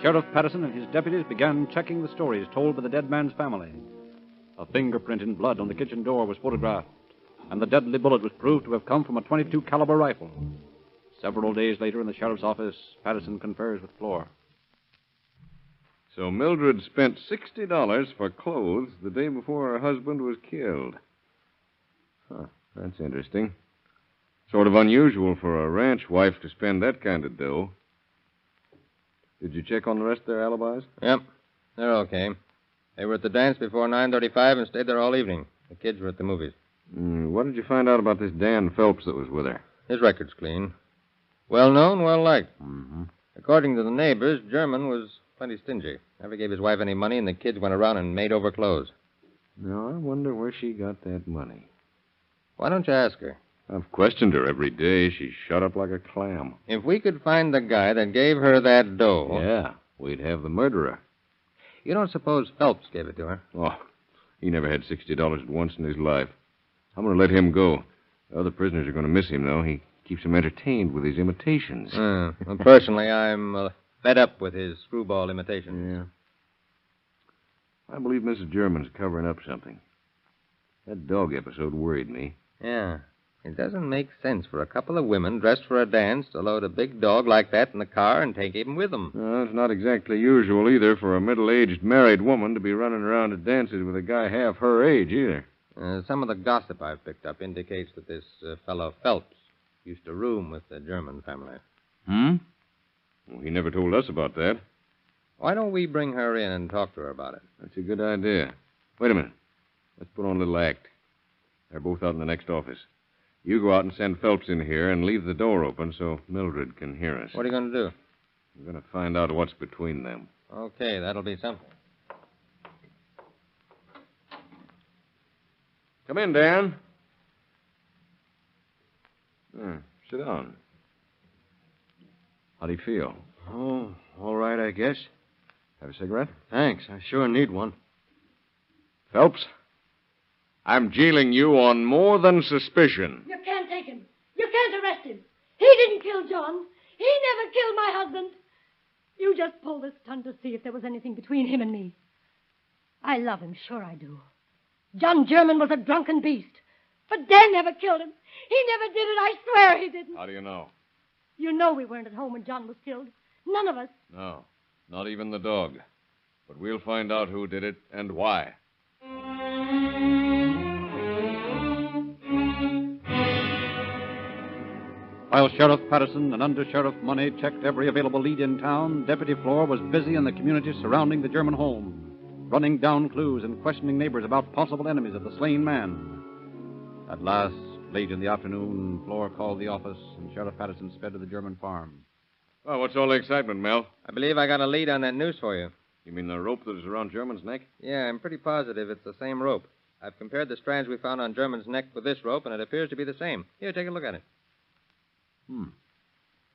Sheriff Patterson and his deputies began checking the stories told by the dead man's family. A fingerprint in blood on the kitchen door was photographed, and the deadly bullet was proved to have come from a .22 caliber rifle. Several days later in the sheriff's office, Patterson confers with Flora. So Mildred spent $60 for clothes the day before her husband was killed. Huh, that's interesting. Sort of unusual for a ranch wife to spend that kind of dough. Did you check on the rest of their alibis? Yep, they're okay. They were at the dance before 9:35 and stayed there all evening. The kids were at the movies. What did you find out about this Dan Phelps that was with her? His record's clean. Well known, well liked. Mm-hmm. According to the neighbors, German was plenty stingy. Never gave his wife any money, and the kids went around and made over clothes. Now, I wonder where she got that money. Why don't you ask her? I've questioned her every day. She's shut up like a clam. If we could find the guy that gave her that dough... Yeah, we'd have the murderer. You don't suppose Phelps gave it to her? Oh, he never had $60 at once in his life. I'm going to let him go. The other prisoners are going to miss him, though. He keeps them entertained with his imitations. Well, personally, I'm fed up with his screwball imitations. Yeah. I believe Mrs. German's covering up something. That dog episode worried me. Yeah. It doesn't make sense for a couple of women dressed for a dance to load a big dog like that in the car and take him with them. It's not exactly usual either for a middle-aged married woman to be running around at dances with a guy half her age either. Some of the gossip I've picked up indicates that this fellow Phelps used to room with the German family. Hmm? Well, he never told us about that. Why don't we bring her in and talk to her about it? That's a good idea. Wait a minute. Let's put on a little act. They're both out in the next office. You go out and send Phelps in here and leave the door open so Mildred can hear us. What are you going to do? We're going to find out what's between them. Okay, that'll be something. Come in, Dan. Sit down. How do you feel? Oh, all right, I guess. Have a cigarette? Thanks. I sure need one. Phelps, I'm jailing you on more than suspicion. You can't take him. You can't arrest him. He didn't kill John. He never killed my husband. You just pulled this stunt to see if there was anything between him and me. I love him, sure I do. John German was a drunken beast. But Dan never killed him. He never did it. I swear he didn't. How do you know? You know we weren't at home when John was killed. None of us. No, not even the dog. But we'll find out who did it and why. While Sheriff Patterson and Under Sheriff Money checked every available lead in town, Deputy Floor was busy in the community surrounding the German home, running down clues and questioning neighbors about possible enemies of the slain man. At last, late in the afternoon, Floor called the office, and Sheriff Patterson sped to the German farm. Well, what's all the excitement, Mel? I believe I got a lead on that news for you. You mean the rope that is around German's neck? Yeah, I'm pretty positive it's the same rope. I've compared the strands we found on German's neck with this rope, and it appears to be the same. Here, take a look at it. It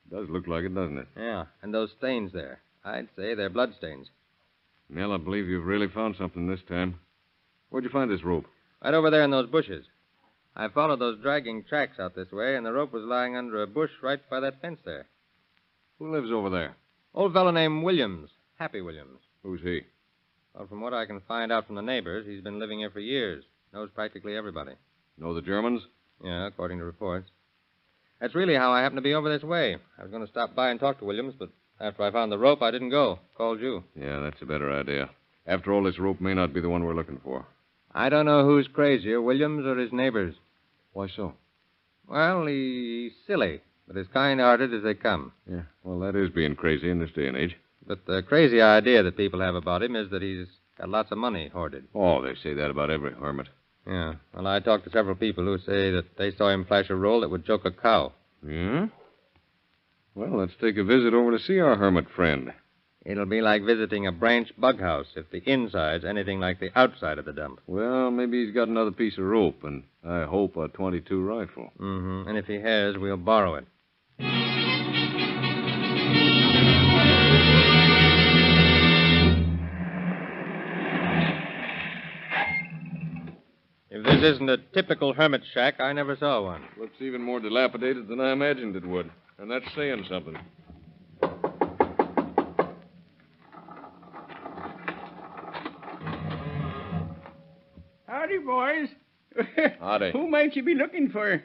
does look like it, doesn't it? Yeah, and those stains there. I'd say they're blood stains. Mel, I believe you've really found something this time. Where'd you find this rope? Right over there in those bushes. I followed those dragging tracks out this way, and the rope was lying under a bush right by that fence there. Who lives over there? Old fellow named Williams. Happy Williams. Who's he? Well, from what I can find out from the neighbors, he's been living here for years. Knows practically everybody. Know the Germans? Yeah, according to reports. That's really how I happened to be over this way. I was going to stop by and talk to Williams, but after I found the rope, I didn't go. Called you. Yeah, that's a better idea. After all, this rope may not be the one we're looking for. I don't know who's crazier, Williams or his neighbors. Why so? Well, he's silly, but as kind-hearted as they come. Yeah, well, that is being crazy in this day and age. But the crazy idea that people have about him is that he's got lots of money hoarded. Oh, they say that about every hermit. Yeah. Well, I talked to several people who say that they saw him flash a roll that would choke a cow. Yeah? Well, let's take a visit over to see our hermit friend. It'll be like visiting a branch bug house if the inside's anything like the outside of the dump. Well, maybe he's got another piece of rope, and I hope a .22 rifle. Mm-hmm. And if he has, we'll borrow it. If this isn't a typical hermit shack, I never saw one. Looks even more dilapidated than I imagined it would. And that's saying something. Howdy, boys. Howdy. Who might you be looking for?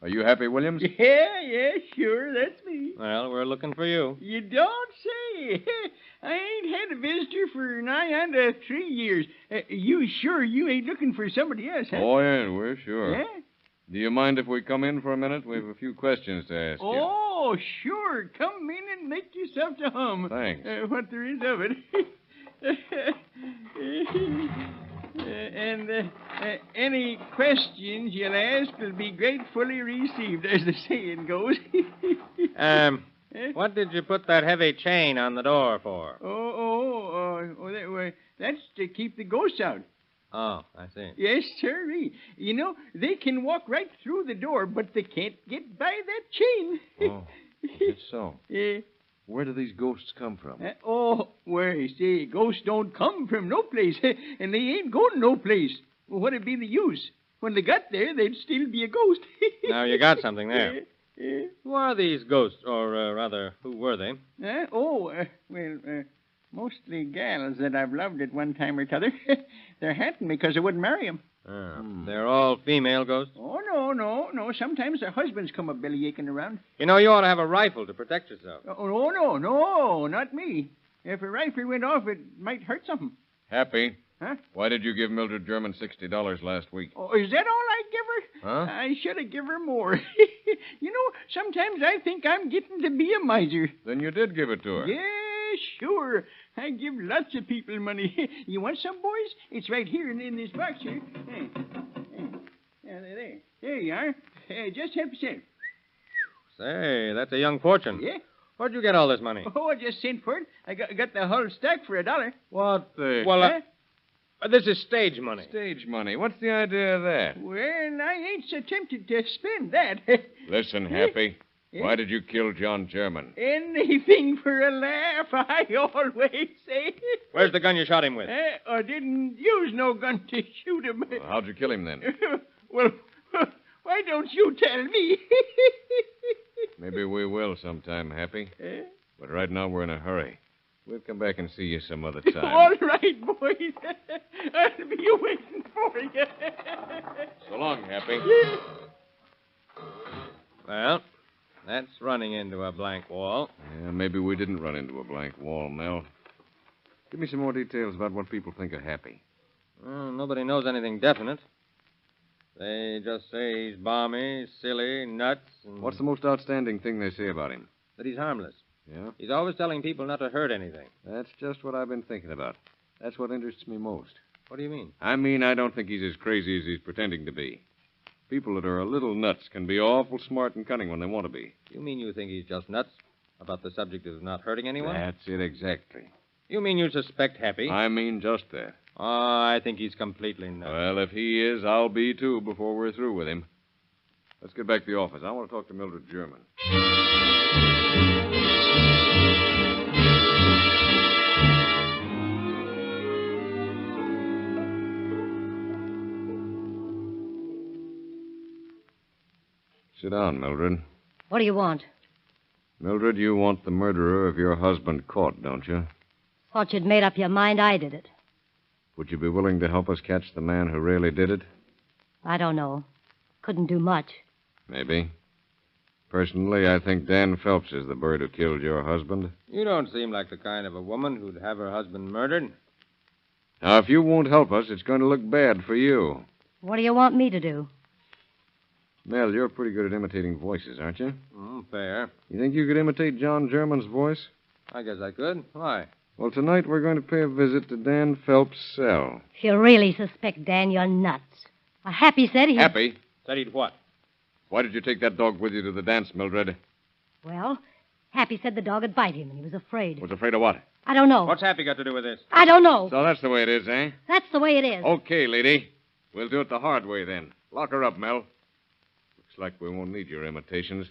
Are you Happy Williams? Yeah, sure, that's me. Well, we're looking for you. You don't say. I ain't had a visitor for nigh under 3 years. You sure you ain't looking for somebody else, huh? Oh, yeah, we're sure. Yeah? Do you mind if we come in for a minute? We have a few questions to ask you. Oh, sure. Come in and make yourself to hum. Thanks. What there is of it. And any questions you'll ask will be gratefully received, as the saying goes. What did you put that heavy chain on the door for? That's to keep the ghosts out. Oh, I see. Yes, sir. You know, they can walk right through the door, but they can't get by that chain. Oh, it's so. Yeah. Where do these ghosts come from? See, ghosts don't come from no place, and they ain't going no place. Well, what'd be the use? When they got there, they'd still be a ghost. Now, you got something there. Who are these ghosts, or rather, who were they? Mostly gals that I've loved at one time or t'other. They're hunting me because I wouldn't marry 'em. They're all female ghosts? Oh, no. Sometimes their husbands come a bellyaching around. You know, you ought to have a rifle to protect yourself. Oh, no, not me. If a rifle went off, it might hurt something. Happy. Huh? Why did you give Mildred German $60 last week? Oh, is that all I give her? Huh? I should have given her more. You know, sometimes I think I'm getting to be a miser. Then you did give it to her. Yeah, sure. I give lots of people money. You want some, boys? It's right here in this box here. There you are. Just help yourself. Say, that's a young fortune. Yeah? Where'd you get all this money? Oh, I just sent for it. I got the whole stack for $1. What the... Well, this is stage money. Stage money. What's the idea of that? Well, I ain't so tempted to spend that. Listen, Happy. Yeah? Why did you kill John German? Anything for a laugh, I always say. Where's the gun you shot him with? I didn't use no gun to shoot him. Well, how'd you kill him then? Well, why don't you tell me? Maybe we will sometime, Happy. But right now we're in a hurry. We'll come back and see you some other time. All right, boys. I'll be waiting for you. So long, Happy. Well, that's running into a blank wall. Yeah, maybe we didn't run into a blank wall, Mel. Give me some more details about what people think of Happy. Well, nobody knows anything definite. They just say he's balmy, silly, nuts, and... What's the most outstanding thing they say about him? That he's harmless. Yeah? He's always telling people not to hurt anything. That's just what I've been thinking about. That's what interests me most. What do you mean? I mean, I don't think he's as crazy as he's pretending to be. People that are a little nuts can be awful smart and cunning when they want to be. You mean you think he's just nuts about the subject of not hurting anyone? That's it exactly. You mean you suspect Happy? I mean just that. Oh, I think he's completely nuts. Well, if he is, I'll be too before we're through with him. Let's get back to the office. I want to talk to Mildred German. Sit down, Mildred. What do you want? Mildred, you want the murderer of your husband caught, don't you? Thought you'd made up your mind I did it. Would you be willing to help us catch the man who really did it? I don't know. Couldn't do much. Maybe. Personally, I think Dan Phelps is the bird who killed your husband. You don't seem like the kind of a woman who'd have her husband murdered. Now, if you won't help us, it's going to look bad for you. What do you want me to do? Mel, you're pretty good at imitating voices, aren't you? Fair. You think you could imitate John German's voice? I guess I could. Why? Well, tonight we're going to pay a visit to Dan Phelps' cell. If you really suspect Dan, you're nuts. Happy said he... Happy? Said he'd what? Why did you take that dog with you to the dance, Mildred? Well, Happy said the dog would bite him, and he was afraid. Was afraid of what? I don't know. What's Happy got to do with this? I don't know. So that's the way it is, eh? That's the way it is. Okay, lady. We'll do it the hard way, then. Lock her up, Mel. Looks like we won't need your imitations.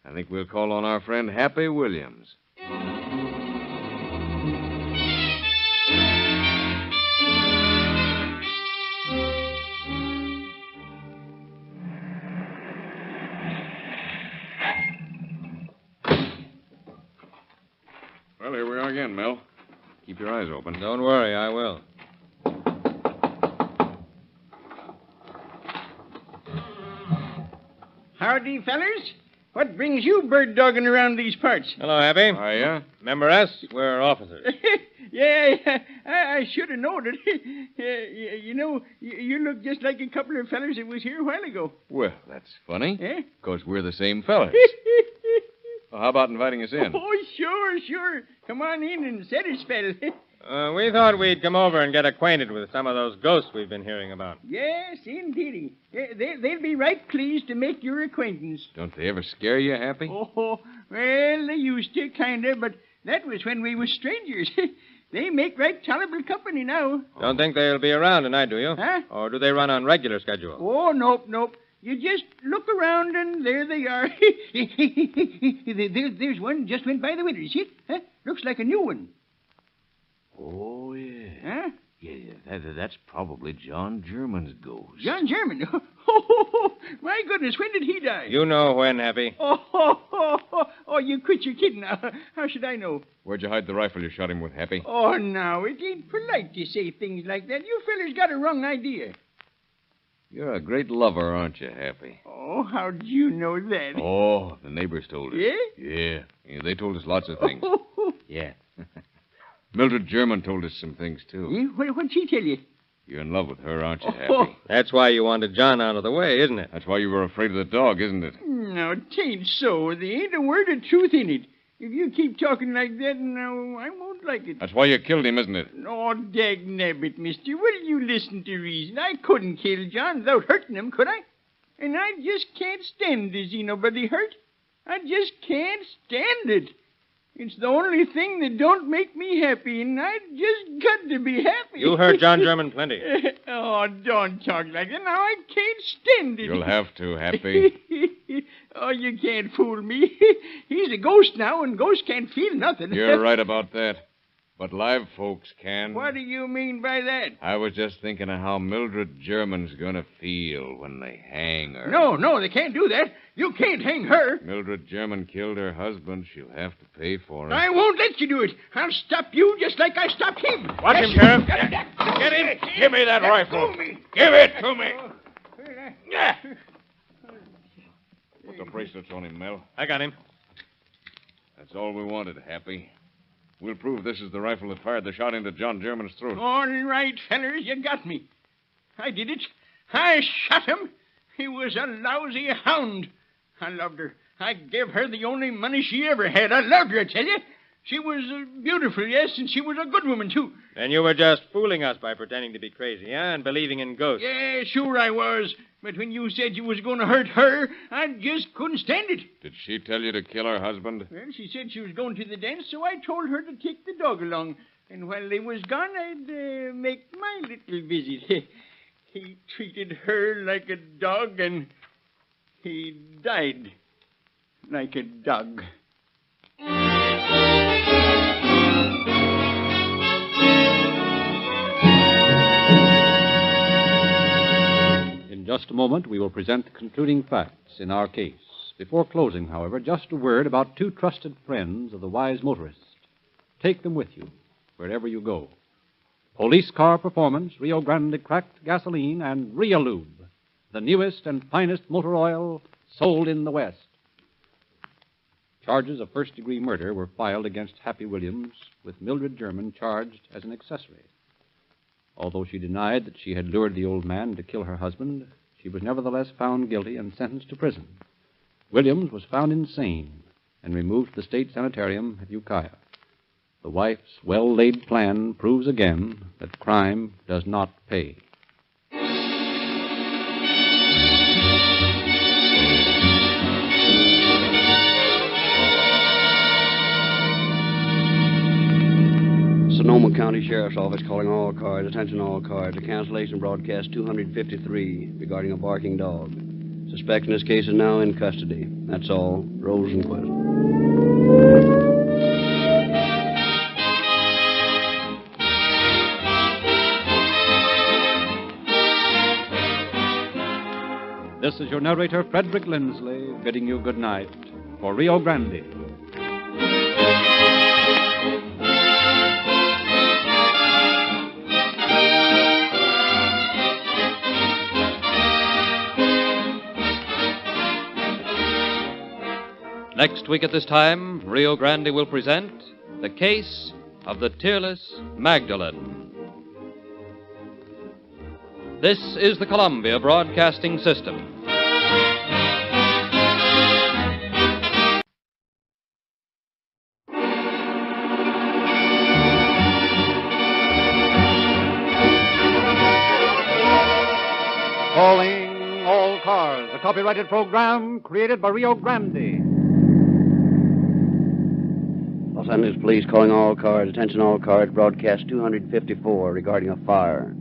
I think we'll call on our friend Happy Williams. Well, here we are again, Mel. Keep your eyes open. Don't worry, I will. Howdy, fellers. What brings you bird dogging around these parts? Hello, Happy. Hiya. Remember us? We're officers. Yeah, I should have known it. You know, you look just like a couple of fellers that was here a while ago. Well, that's funny. Eh? Because we're the same fellas. Well, how about inviting us in? Oh, sure. Come on in and set a spell. We thought we'd come over and get acquainted with some of those ghosts we've been hearing about. Yes, indeedy. They'll be right pleased to make your acquaintance. Don't they ever scare you, Happy? Oh, well, they used to, kind of, but that was when we was strangers. They make right tolerable company now. Don't think they'll be around tonight, do you? Huh? Or do they run on regular schedule? Oh, nope. You just look around, and there they are. There's one just went by the window, see it? Huh? Looks like a new one. Oh, yeah. Huh? Yeah, that's probably John German's ghost. John German? Oh, my goodness, when did he die? You know when, Happy. Oh, you quit your kidding now. How should I know? Where'd you hide the rifle you shot him with, Happy? Oh, now, it ain't polite to say things like that. You fellers got a wrong idea. You're a great lover, aren't you, Happy? Oh, how'd you know that? Oh, the neighbors told us. Yeah? Yeah, they told us lots of things. Yeah. Mildred German told us some things, too. What'd she tell you? You're in love with her, aren't you, Oh. Happy? That's why you wanted John out of the way, isn't it? That's why you were afraid of the dog, isn't it? No, 'tain't so. There ain't a word of truth in it. If you keep talking like that, no, I won't like it. That's why you killed him, isn't it? Oh, dag nabbit, mister. Will you listen to reason? I couldn't kill John without hurting him, could I? And I just can't stand to see nobody hurt. I just can't stand it. It's the only thing that don't make me happy, and I just got to be happy. You heard John German plenty. Oh, don't talk like that. Now I can't stand it. You'll have to, Happy. Oh, you can't fool me. He's a ghost now, and ghosts can't feel nothing. You're right about that. But live folks can. What do you mean by that? I was just thinking of how Mildred German's gonna feel when they hang her. No, they can't do that. You can't hang her. Mildred German killed her husband. She'll have to pay for it. I won't let you do it. I'll stop you just like I stopped him. Watch him, Sheriff. Get him. Give me that rifle. Give it to me. Put the bracelets on him, Mel. I got him. That's all we wanted, Happy. We'll prove this is the rifle that fired the shot into John German's throat. All right, fellers, you got me. I did it. I shot him. He was a lousy hound. I loved her. I gave her the only money she ever had. I loved her, I tell you. She was beautiful, yes, and she was a good woman, too. And you were just fooling us by pretending to be crazy, huh? And believing in ghosts. Yeah, sure I was. But when you said you was going to hurt her, I just couldn't stand it. Did she tell you to kill her husband? Well, she said she was going to the dance, so I told her to take the dog along. And while they was gone, I'd make my little visit. He treated her like a dog, and he died like a dog. In just a moment, we will present the concluding facts in our case. Before closing, however, just a word about two trusted friends of the wise motorist. Take them with you wherever you go. Police Car Performance, Rio Grande Cracked Gasoline, and Realube, the newest and finest motor oil sold in the West. Charges of first-degree murder were filed against Happy Williams, with Mildred German charged as an accessory. Although she denied that she had lured the old man to kill her husband, she was nevertheless found guilty and sentenced to prison. Williams was found insane and removed to the state sanitarium at Ukiah. The wife's well-laid plan proves again that crime does not pay. Sonoma County Sheriff's Office calling all cars. Attention all cars. A cancellation broadcast 253 regarding a barking dog. Suspect in this case is now in custody. That's all. Rosenquist. This is your narrator, Frederick Lindsley, bidding you good night for Rio Grande. Next week at this time, Rio Grande will present The Case of the Tearless Magdalene. This is the Columbia Broadcasting System. Calling all cars, a copyrighted program created by Rio Grande. Los Angeles Police calling all cars. Attention all cars. Broadcast 254 regarding a fire.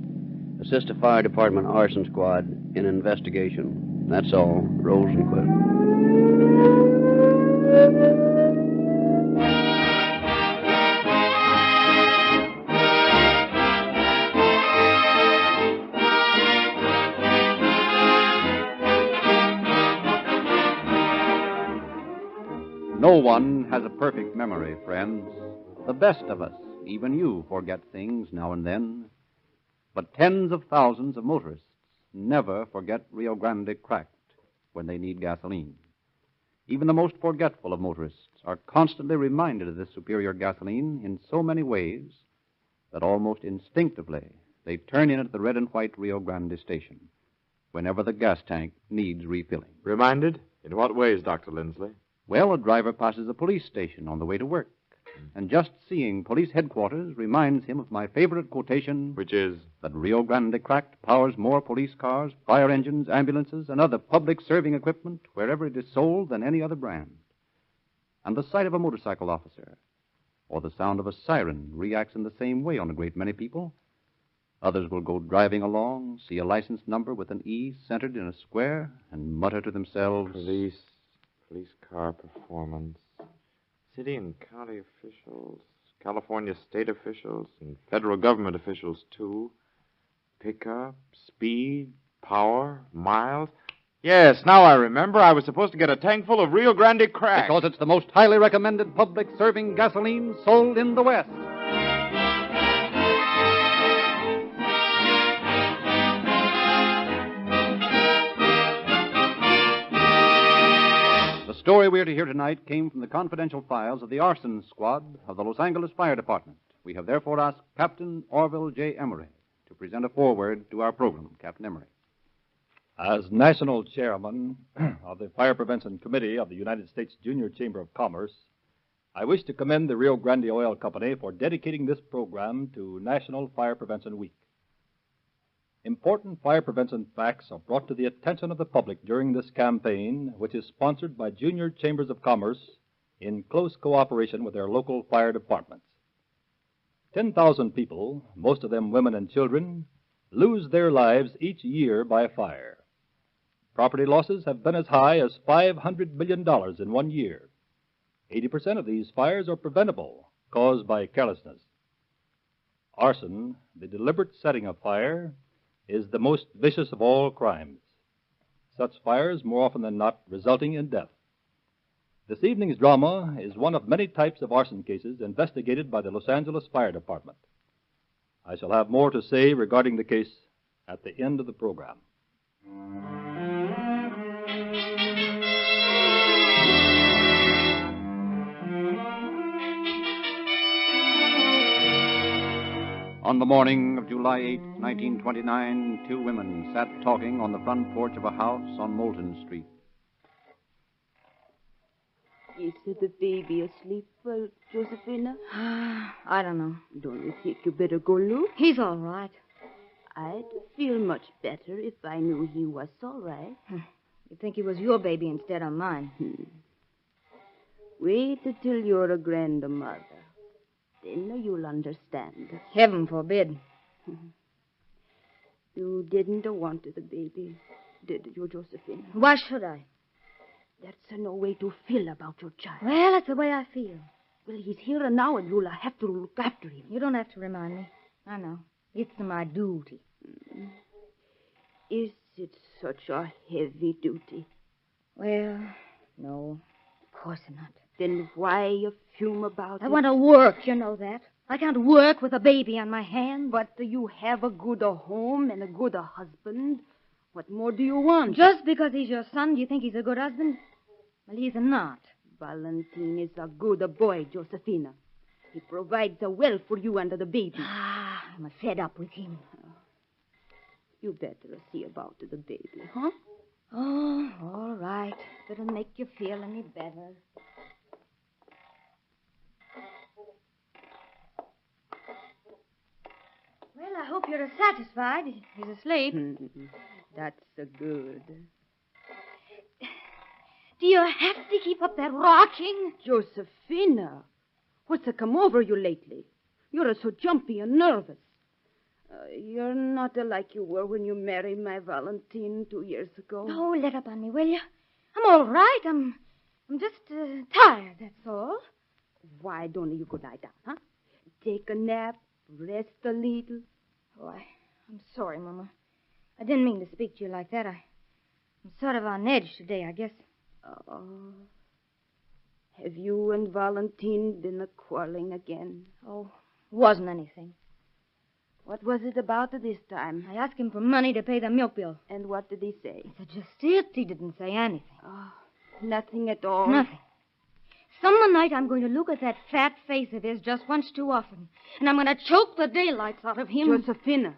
Assist the fire department arson squad in investigation. That's all. Rosenquist. No one has a perfect memory, friends. The best of us, even you, forget things now and then. But tens of thousands of motorists never forget Rio Grande cracked when they need gasoline. Even the most forgetful of motorists are constantly reminded of this superior gasoline in so many ways that almost instinctively they turn in at the red and white Rio Grande station whenever the gas tank needs refilling. Reminded? In what ways, Dr. Lindsley? Well, a driver passes a police station on the way to work, and just seeing police headquarters reminds him of my favorite quotation, which is that Rio Grande cracked powers more police cars, fire engines, ambulances, and other public serving equipment wherever it is sold than any other brand. And the sight of a motorcycle officer or the sound of a siren reacts in the same way on a great many people. Others will go driving along, see a license number with an E centered in a square, and mutter to themselves, police car performance, city and county officials, California state officials, and federal government officials, too. Pickup, speed, power, miles. Yes, now I remember. I was supposed to get a tank full of Rio Grande crack. Because it's the most highly recommended public serving gasoline sold in the West. The story we're to hear tonight came from the confidential files of the arson squad of the Los Angeles Fire Department. We have therefore asked Captain Orville J. Emery to present a foreword to our program. Captain Emery. As National Chairman of the Fire Prevention Committee of the United States Junior Chamber of Commerce, I wish to commend the Rio Grande Oil Company for dedicating this program to National Fire Prevention Week. Important fire prevention facts are brought to the attention of the public during this campaign, which is sponsored by Junior Chambers of Commerce in close cooperation with their local fire departments. 10,000 people, most of them women and children, lose their lives each year by fire. Property losses have been as high as $500 million in 1 year. 80% of these fires are preventable, caused by carelessness. Arson, the deliberate setting of fire, is the most vicious of all crimes. Such fires, more often than not, resulting in death. This evening's drama is one of many types of arson cases investigated by the Los Angeles Fire Department. I shall have more to say regarding the case at the end of the program. On the morning of July 8, 1929, two women sat talking on the front porch of a house on Moulton Street. Is the baby asleep, Josephina? I don't know. Don't you think you better go look? He's all right. I'd feel much better if I knew he was all right. You'd think he was your baby instead of mine. Wait until you're a grandmother. Then you'll understand. Heaven forbid. You didn't want the baby, did you, Josephine? Why should I? That's no way to feel about your child. Well, that's the way I feel. Well, he's here now, and you'll have to look after him. You don't have to remind me. I know. It's my duty. Is it such a heavy duty? Well, no. Of course not. Then why you fume about it? I want to work, you know that. I can't work with a baby on my hand. But you have a good home and a good husband. What more do you want? Just because he's your son, do you think he's a good husband? Well, he's not. Valentin is a good boy, Josephina. He provides well for you and the baby. I'm fed up with him. You better see about the baby, huh? Oh, all right. If it'll make you feel any better. Well, I hope you're satisfied. He's asleep. That's good. Do you have to keep up that rocking? Josephina, what's come over you lately? You're so jumpy and nervous. You're not like you were when you married my Valentine 2 years ago. Oh, let up on me, will you? I'm all right. I'm just tired, that's all. Why don't you go lie down, huh? Take a nap, rest a little. Oh, I'm sorry, Mama. I didn't mean to speak to you like that. I'm sort of on edge today, I guess. Have you and Valentine been quarreling again? Oh, wasn't anything. What was it about this time? I asked him for money to pay the milk bill. And what did he say? I said, just it. He didn't say anything. Oh, nothing at all. Nothing. Some night I'm going to look at that fat face of his just once too often. And I'm going to choke the daylights out of him. Josephina,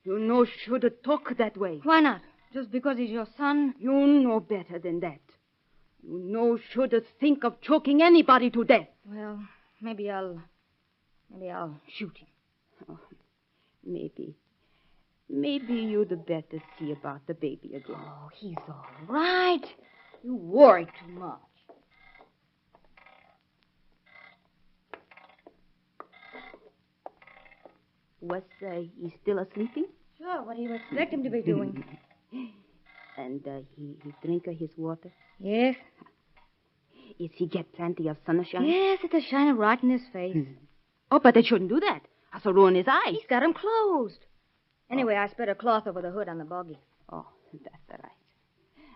you no should talk that way. Why not? Just because he's your son? You know better than that. You no should think of choking anybody to death. Well, maybe I'll shoot him. Oh, maybe. Maybe you'd better see about the baby again. Oh, he's all right. You worry too much. Was he still sleeping? Sure, what do you expect him to be doing? And he drink his water? Yes. Is he get plenty of sunshine? Yes, it's shining right in his face. Oh, but they shouldn't do that. That'll ruin his eyes. He's got 'em closed. Anyway, I spread a cloth over the hood on the buggy. Oh, that's all right.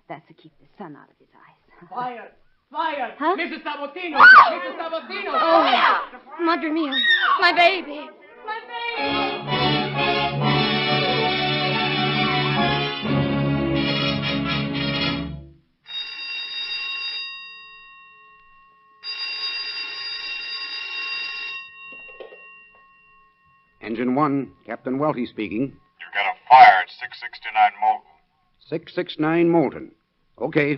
That's to keep the sun out of his eyes. Fire! Fire! Huh? Mrs. Sabotino! Mrs. Sabotino! Oh, Madre mia. My baby. My baby. Engine 1, Captain Welty speaking. You've got a fire at 669 Moulton. 669 Moulton. Okay.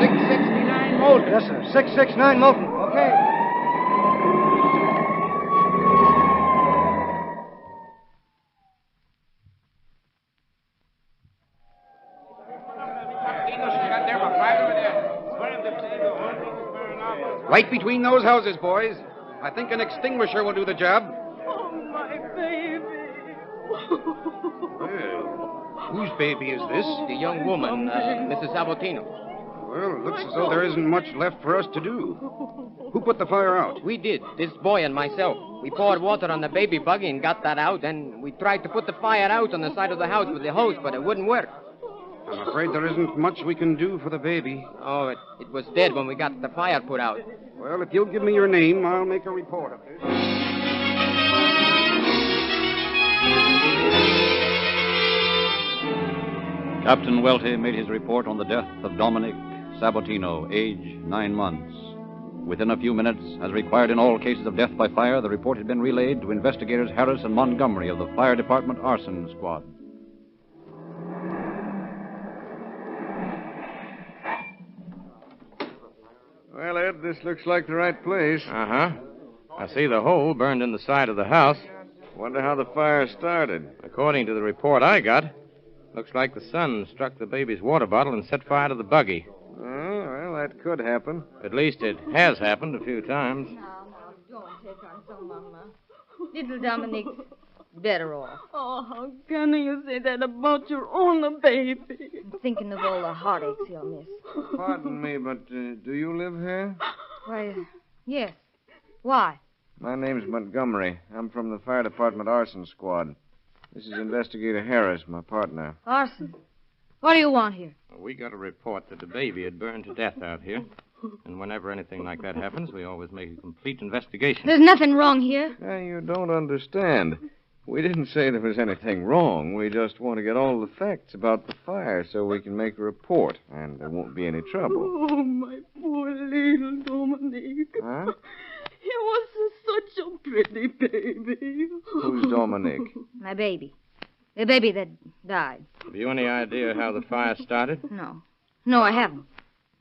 669 Moulton. Yes, sir. 669 Moulton. Okay. Right between those houses, boys. I think an extinguisher will do the job. Oh, my baby. Well, whose baby is this? The young woman, Mrs. Sabotino. Well, it looks as though there isn't much left for us to do. Who put the fire out? We did, this boy and myself. We poured water on the baby buggy and got that out, and we tried to put the fire out on the side of the house with the hose, but it wouldn't work. I'm afraid there isn't much we can do for the baby. Oh, it was dead when we got the fire put out. Well, if you'll give me your name, I'll make a report of this. Captain Welty made his report on the death of Dominic Sabotino, age 9 months. Within a few minutes, as required in all cases of death by fire, the report had been relayed to investigators Harris and Montgomery of the Fire Department Arson Squad. Well, Ed, this looks like the right place. Uh-huh. I see the hole burned in the side of the house. Wonder how the fire started. According to the report I got, looks like the sun struck the baby's water bottle and set fire to the buggy. Oh, well, that could happen. At least it has happened a few times. Now, don't take on so, Mama. Little Dominique's better off. Oh, how can you say that about your own baby? I'm thinking of all the heartaches he'll miss. Pardon me, but do you live here? Why, yes. Why? My name's Montgomery. I'm from the Fire Department Arson Squad. This is Investigator Harris, my partner. Arson. What do you want here? We got a report that the baby had burned to death out here. And whenever anything like that happens, we always make a complete investigation. There's nothing wrong here. Now, you don't understand. We didn't say there was anything wrong. We just want to get all the facts about the fire so we can make a report, and there won't be any trouble. Oh, my poor little Dominique. Huh? He was such a pretty baby. Who's Dominic? My baby. The baby that died. Have you any idea how the fire started? No. No, I haven't.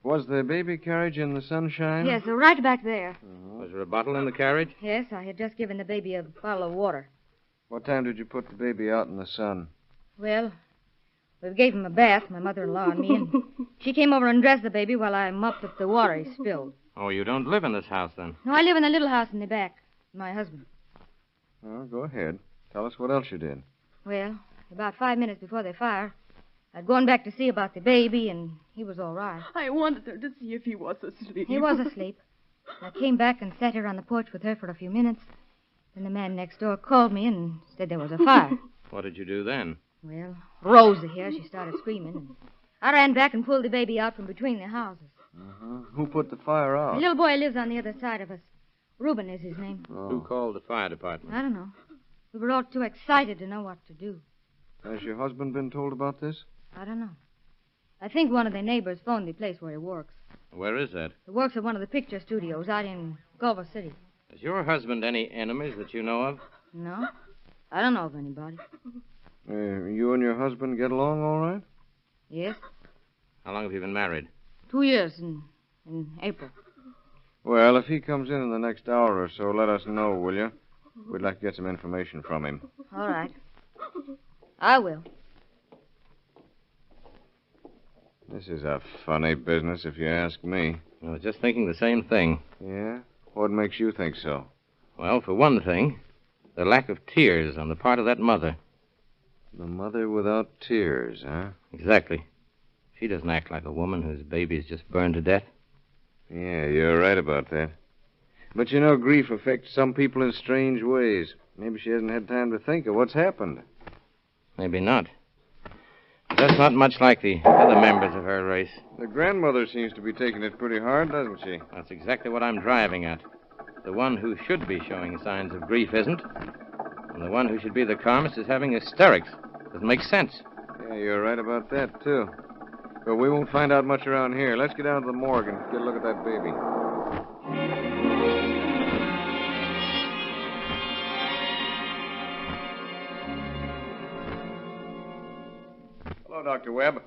Was the baby carriage in the sunshine? Yes, right back there. Was there a bottle in the carriage? Yes, I had just given the baby a bottle of water. What time did you put the baby out in the sun? Well, we gave him a bath, my mother-in-law and me, and she came over and dressed the baby while I mopped up the water he spilled. Oh, you don't live in this house, then? No, I live in a little house in the back with my husband. Well, go ahead. Tell us what else you did. Well, about 5 minutes before the fire, I'd gone back to see about the baby, and he was all right. I wanted her to see if he was asleep. He was asleep. I came back and sat here on the porch with her for a few minutes. Then the man next door called me and said there was a fire. What did you do then? Well, Rosa here, she started screaming, and I ran back and pulled the baby out from between the houses. Who put the fire The out? little boy lives on the other side of us. Reuben is his name. Who called the fire department? I don't know. We were all too excited to know what to do. Has your husband been told about this? I don't know. I think one of the neighbors phoned the place where he works. Where is that? He works at one of the picture studios out in Culver City. Has your husband any enemies that you know of? No? I don't know of anybody. You and your husband get along all right? Yes? How long have you been married? 2 years in April. Well, if he comes in the next hour or so, let us know, will you? We'd like to get some information from him. All right. I will. This is a funny business, if you ask me. I was just thinking the same thing. Yeah? What makes you think so? Well, for one thing, the lack of tears on the part of that mother. The mother without tears, huh? Exactly. She doesn't act like a woman whose baby's just burned to death. Yeah, you're right about that. But you know, grief affects some people in strange ways. Maybe she hasn't had time to think of what's happened. Maybe not. But that's not much like the other members of her race. The grandmother seems to be taking it pretty hard, doesn't she? That's exactly what I'm driving at. The one who should be showing signs of grief isn't. And the one who should be the calmest is having hysterics. Doesn't make sense. Yeah, you're right about that, too. But we won't find out much around here. Let's get down to the morgue and get a look at that baby. Hello, Dr. Webb.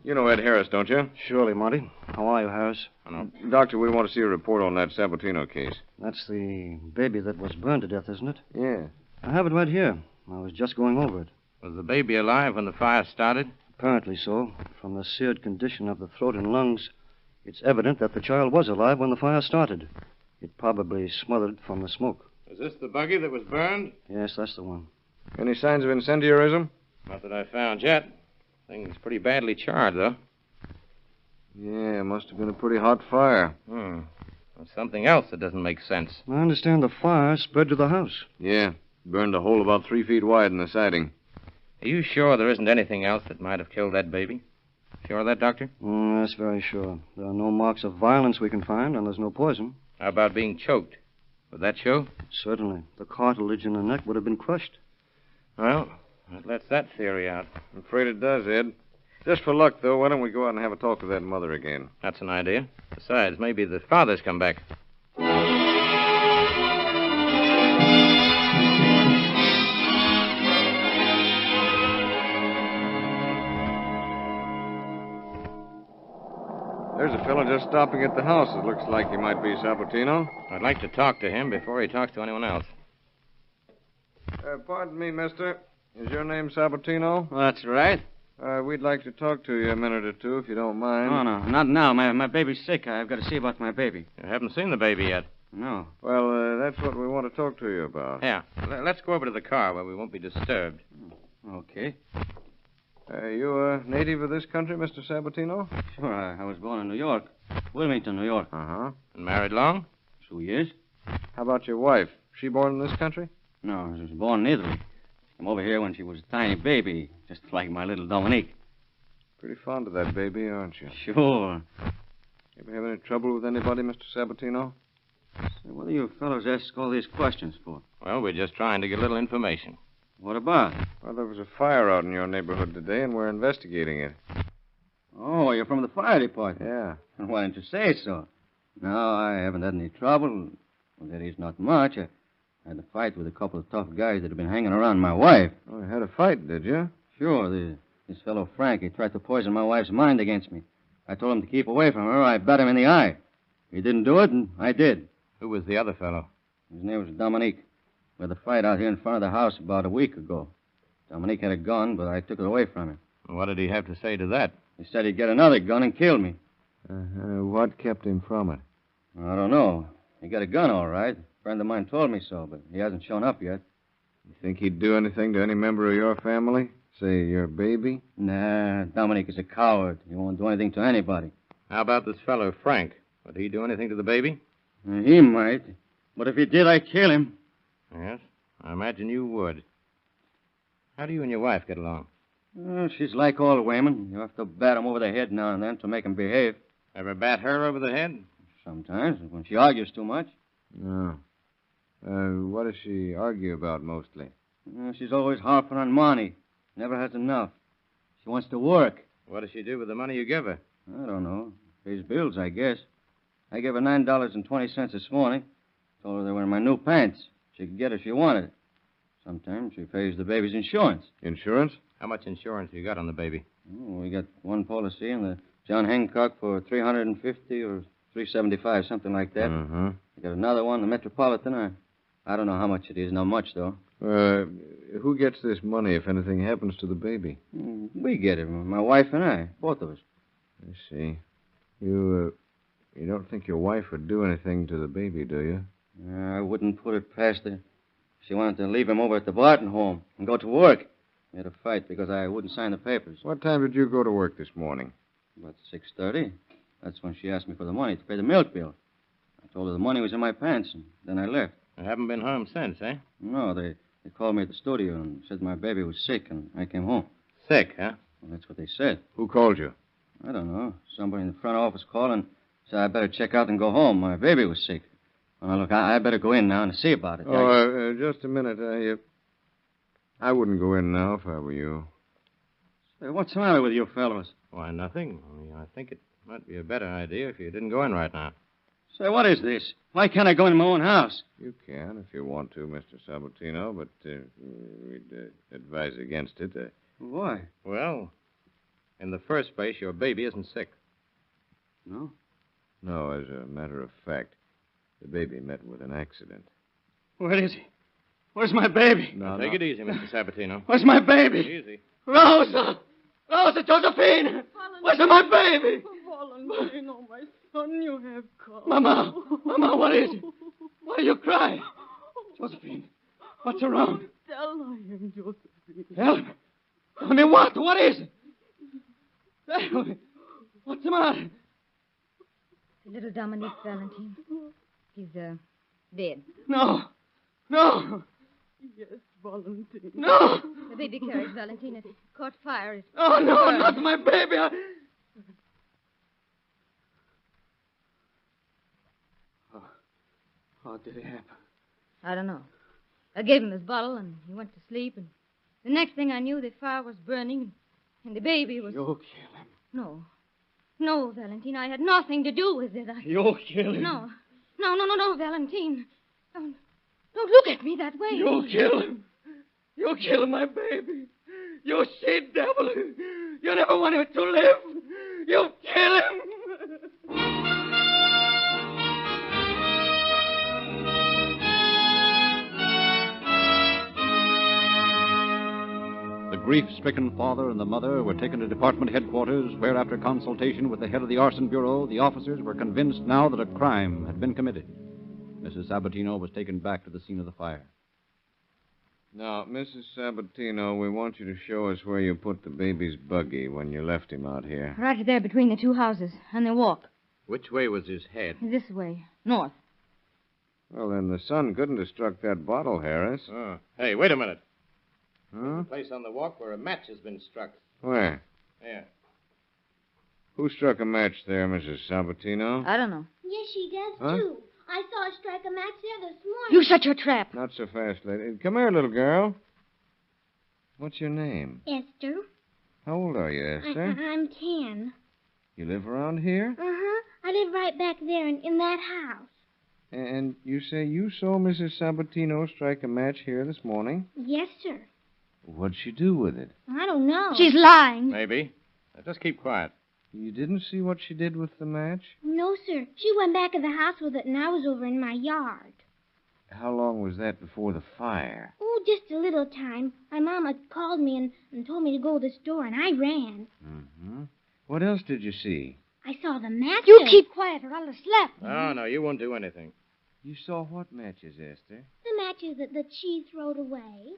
You know Ed Harris, don't you? Surely, Monty. How are you, Harris? I know. Doctor, we want to see a report on that Sabatino case. That's the baby that was burned to death, isn't it? Yeah. I have it right here. I was just going over it. Was the baby alive when the fire started? Apparently so. From the seared condition of the throat and lungs, it's evident that the child was alive when the fire started. It probably smothered from the smoke. Is this the buggy that was burned? Yes, that's the one. Any signs of incendiarism? Not that I found yet. Thing's pretty badly charred, though. Yeah, must have been a pretty hot fire. There's something else that doesn't make sense. I understand the fire spread to the house. Yeah, burned a hole about 3 feet wide in the siding. Are you sure there isn't anything else that might have killed that baby? Sure of that, Doctor? That's very sure. There are no marks of violence we can find, and there's no poison. How about being choked? Would that show? Certainly. The cartilage in the neck would have been crushed. Well, that lets that theory out. I'm afraid it does, Ed. Just for luck, though, why don't we go out and have a talk with that mother again? That's an idea. Besides, maybe the father's come back. There's a fellow just stopping at the house. It looks like he might be Sabatino. I'd like to talk to him before he talks to anyone else. Pardon me, mister. Is your name Sabatino? That's right. We'd like to talk to you a minute or two, if you don't mind. No, not now. My baby's sick. I've got to see about my baby. You haven't seen the baby yet. No. Well, that's what we want to talk to you about. Yeah. Let's go over to the car where we won't be disturbed. Okay. You a native of this country, Mr. Sabatino? Sure. I was born in New York. Wilmington, New York. Uh-huh. And married long? 2 years. How about your wife? She born in this country? No, she was born in Italy. She came over here when she was a tiny baby, just like my little Dominique. Pretty fond of that baby, aren't you? Sure. Ever have any trouble with anybody, Mr. Sabatino? So what do you fellows ask all these questions for? Well, we're just trying to get a little information. What about? Well, there was a fire out in your neighborhood today, and we're investigating it. Oh, you're from the fire department? Yeah. Why didn't you say so? No, I haven't had any trouble. Well, that is not much. I had a fight with a couple of tough guys that have been hanging around my wife. Oh, you had a fight, did you? Sure. This fellow Frank, he tried to poison my wife's mind against me. I told him to keep away from her. I bat him in the eye. He didn't do it, and I did. Who was the other fellow? His name was Dominique. We had a fight out here in front of the house about a week ago. Dominique had a gun, but I took it away from him. What did he have to say to that? He said he'd get another gun and kill me. What kept him from it? I don't know. He got a gun, all right. A friend of mine told me so, but he hasn't shown up yet. You think he'd do anything to any member of your family? Say, your baby? Nah, Dominic is a coward. He won't do anything to anybody. How about this fellow, Frank? Would he do anything to the baby? He might. But if he did, I'd kill him. Yes, I imagine you would. How do you and your wife get along? She's like all women. You have to bat 'em over the head now and then to make 'em behave. Ever bat her over the head? Sometimes, when she argues too much. No. What does she argue about mostly? She's always harping on money. Never has enough. She wants to work. What does she do with the money you give her? I don't know. Pays bills, I guess. I gave her $9.20 this morning. Told her they were my new pants. She could get if she wanted. Sometimes she pays the baby's insurance. Insurance? How much insurance you got on the baby? Oh, we got one policy and the John Hancock for $350 or $375, something like that. Uh-huh. We got another one, the Metropolitan. I don't know how much it is. Not much, though. Who gets this money if anything happens to the baby? We get it. My wife and I. Both of us. I see. You don't think your wife would do anything to the baby, do you? I wouldn't put it past her. She wanted to leave him over at the Barton home and go to work. We had a fight because I wouldn't sign the papers. What time did you go to work this morning? About 6:30. That's when she asked me for the money to pay the milk bill. I told her the money was in my pants, and then I left. You haven't been home since, eh? No, they called me at the studio and said my baby was sick, and I came home. Sick, huh? Well, that's what they said. Who called you? I don't know. Somebody in the front office called and said I better check out and go home. My baby was sick. Well, look, I better go in now and see about it. Just a minute. I wouldn't go in now if I were you. Say, what's the matter with you fellows? Why, nothing. I think it might be a better idea if you didn't go in right now. Say, what is this? Why can't I go in my own house? You can if you want to, Mr. Sabatino, but we'd advise against it. Why? Well, in the first place, your baby isn't sick. No? No, as a matter of fact, the baby met with an accident. Where is he? Where's my baby? Now, take it easy, Mr. Sabatino. Where's my baby? Easy. Rosa! Rosa, Josephine! Where's my baby? Valentino, my son, you have come. Mama! Mama, what is it? Why do you cry? Josephine, what's wrong? Tell I am Josephine. Tell me. Tell me what? What is it? Tell me. What's the matter? Little Dominique Valentine. He's, dead. No. No. Yes, Valentine. No. The baby carriage, Valentine. It caught fire. It Oh, no, burned. not my baby. How did it happen? I don't know. I gave him his bottle, and he went to sleep, and the next thing I knew, the fire was burning, and the baby was... You kill him. No. No, Valentine, I had nothing to do with it. You kill him. No, Valentine. Don't look at me that way. You kill him. You kill my baby. You she devil. You never wanted him to live. You kill him. The grief-stricken father and the mother were taken to department headquarters, where, after consultation with the head of the arson bureau, the officers were convinced now that a crime had been committed. Mrs. Sabatino was taken back to the scene of the fire. Now, Mrs. Sabatino, we want you to show us where you put the baby's buggy when you left him out here. Right there between the two houses, and they walk. Which way was his head? This way, north. Well, then the sun couldn't have struck that bottle, Harris. Oh. Hey, wait a minute. Huh? There's a place on the walk where a match has been struck. Where? There. Who struck a match there, Mrs. Sabatino? I don't know. Yes, she does, Huh? too. I saw her strike a match there this morning. You shut your trap. Not so fast, lady. Come here, little girl. What's your name? Esther. How old are you, Esther? I'm 10. You live around here? Uh-huh. I live right back there in that house. And you say you saw Mrs. Sabatino strike a match here this morning? Yes, sir. What'd she do with it? I don't know. She's lying. Maybe. Now, just keep quiet. You didn't see what she did with the match? No, sir. She went back of the house with it, and I was over in my yard. How long was that before the fire? Oh, just a little time. My mama called me and told me to go to the store, and I ran. Mm-hmm. What else did you see? I saw the matches. You keep quiet or I'll slap you. No, you won't do anything. You saw what matches, Esther? The matches that she throwed away.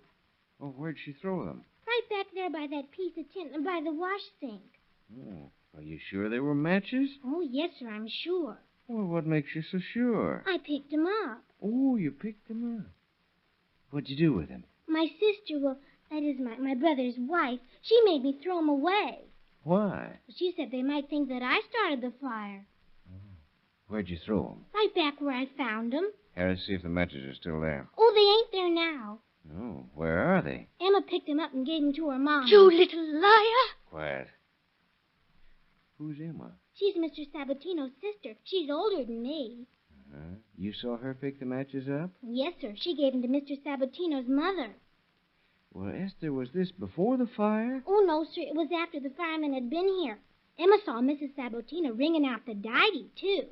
Oh, where'd she throw them? Right back there by that piece of tin, by the wash sink. Oh, are you sure they were matches? Oh, yes, sir, I'm sure. Well, what makes you so sure? I picked them up. Oh, you picked them up. What'd you do with them? My sister, well, that is my brother's wife, she made me throw them away. Why? She said they might think that I started the fire. Where'd you throw them? Right back where I found them. Harris, see if the matches are still there. Oh, they ain't there now. Oh, where are they? Emma picked them up and gave them to her mom. You little liar. Quiet. Who's Emma? She's Mr. Sabatino's sister. She's older than me. Uh-huh. You saw her pick the matches up? Yes, sir. She gave them to Mr. Sabatino's mother. Well, Esther, was this before the fire? Oh, no, sir. It was after the firemen had been here. Emma saw Mrs. Sabatino wringing out the diety, too.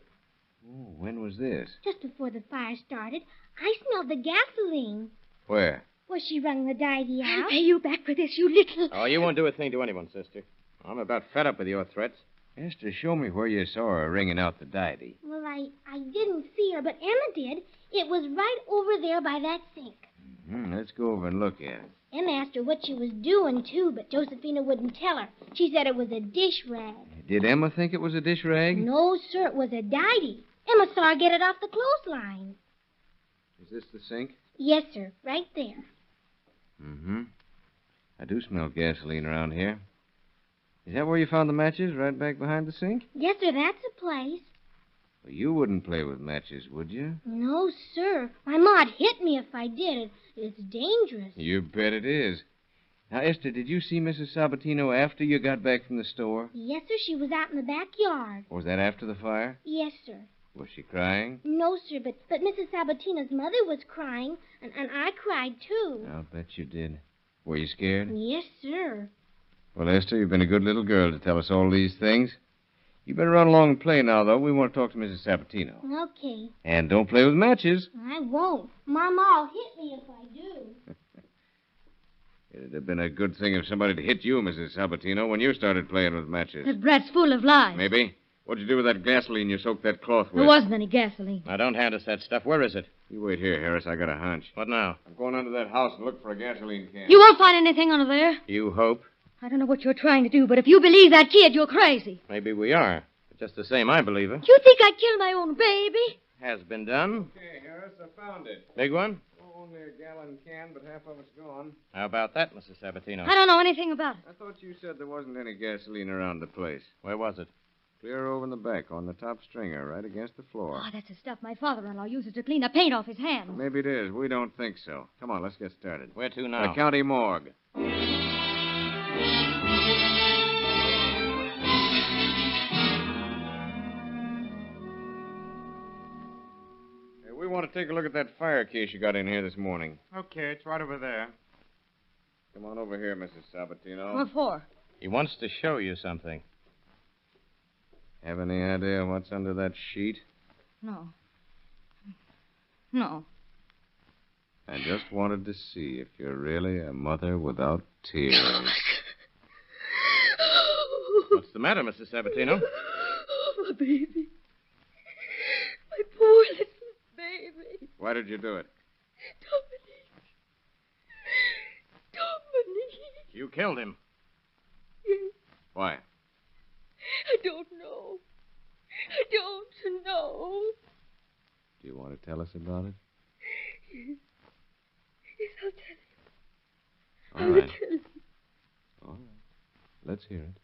Oh, when was this? Just before the fire started, I smelled the gasoline. Where? Well, she wrung the diety out. I'll pay you back for this, you little... Oh, you won't do a thing to anyone, sister. I'm about fed up with your threats. Esther, show me where you saw her wringing out the diety. Well, I didn't see her, but Emma did. It was right over there by that sink. Let's go over and look at it. Emma asked her what she was doing, too, but Josephina wouldn't tell her. She said it was a dish rag. Did Emma think it was a dish rag? No, sir, it was a diety. Emma saw her get it off the clothesline. Is this the sink? Yes, sir, right there. Mm-hmm. I do smell gasoline around here. Is that where you found the matches, right back behind the sink? Yes, sir, that's the place. Well, you wouldn't play with matches, would you? No, sir. My ma'd hit me if I did. It's dangerous. You bet it is. Now, Esther, did you see Mrs. Sabatino after you got back from the store? Yes, sir, she was out in the backyard. Or was that after the fire? Yes, sir. Was she crying? No, sir, but Mrs. Sabatino's mother was crying, and I cried, too. I'll bet you did. Were you scared? Yes, sir. Well, Esther, you've been a good little girl to tell us all these things. You better run along and play now, though. We want to talk to Mrs. Sabatino. Okay. And don't play with matches. I won't. Mama'll hit me if I do. It'd have been a good thing if somebody'd hit you, Mrs. Sabatino, when you started playing with matches. That brat's full of lies. Maybe. What'd you do with that gasoline you soaked that cloth with? There wasn't any gasoline. Now, don't hand us that stuff. Where is it? You wait here, Harris. I got a hunch. What now? I'm going under that house and look for a gasoline can. You won't find anything under there. You hope? I don't know what you're trying to do, but if you believe that kid, you're crazy. Maybe we are. But just the same, I believe her. You think I'd kill my own baby? Has been done. Okay, Harris, I found it. Big one? Oh, only a gallon can, but half of it's gone. How about that, Mrs. Sabatino? I don't know anything about it. I thought you said there wasn't any gasoline around the place. Where was it? Clear over in the back on the top stringer, right against the floor. Oh, that's the stuff my father-in-law uses to clean the paint off his hands. Maybe it is. We don't think so. Come on, let's get started. Where to now? The county morgue. We want to take a look at that fire case you got in here this morning. Okay, it's right over there. Come on over here, Mrs. Sabatino. What for? He wants to show you something. Have any idea what's under that sheet? No. No. I just wanted to see if you're really a mother without tears. What's the matter, Mrs. Sabatino? Oh, my baby. My poor little baby. Why did you do it? Dominique. You killed him. Yes. Why? I don't know. I don't know. Do you want to tell us about it? Yes. Yes, I'll tell you. All I'll right. tell you. All right. Let's hear it.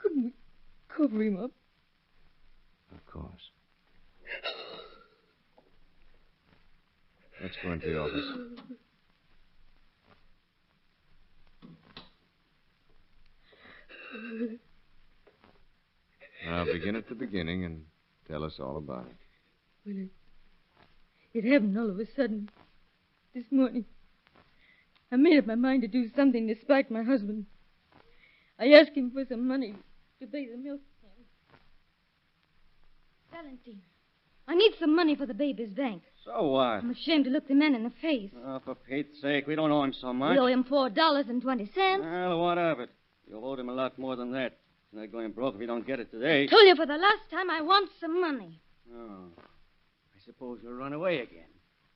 Couldn't we cover him up? Of course. Let's go into the office. Now begin at the beginning and tell us all about it. Well, it happened all of a sudden. This morning, I made up my mind to do something despite my husband. I asked him for some money to pay the milk. Valentine, I need some money for the baby's bank. So what? I'm ashamed to look the men in the face. Oh, for Pete's sake, we don't owe him so much. We owe him $4.20. Well, what of it? You'll owe him a lot more than that. He's not going broke if you don't get it today. Told you for the last time I want some money. Oh. I suppose you'll run away again.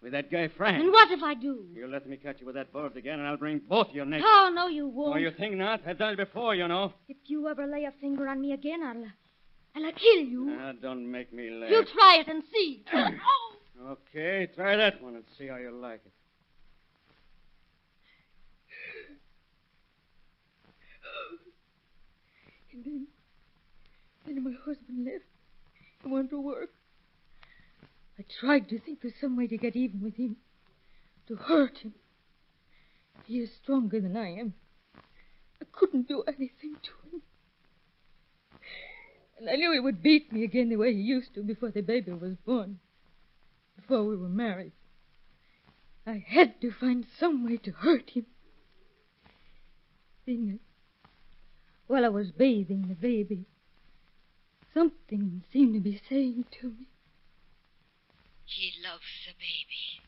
With that guy, Frank. And what if I do? You'll let me catch you with that bullet again, and I'll bring both your necks. Oh, no, you won't. Oh, you think not? I've done it before, you know. If you ever lay a finger on me again, I'll kill you. Don't make me laugh. You try it and see. Okay, try that one and see how you like it. And then my husband left. I want to work. I tried to think of some way to get even with him, to hurt him. He is stronger than I am. I couldn't do anything to him. And I knew he would beat me again the way he used to before the baby was born, before we were married. I had to find some way to hurt him. Then, while I was bathing the baby, something seemed to be saying to me, He loves the baby.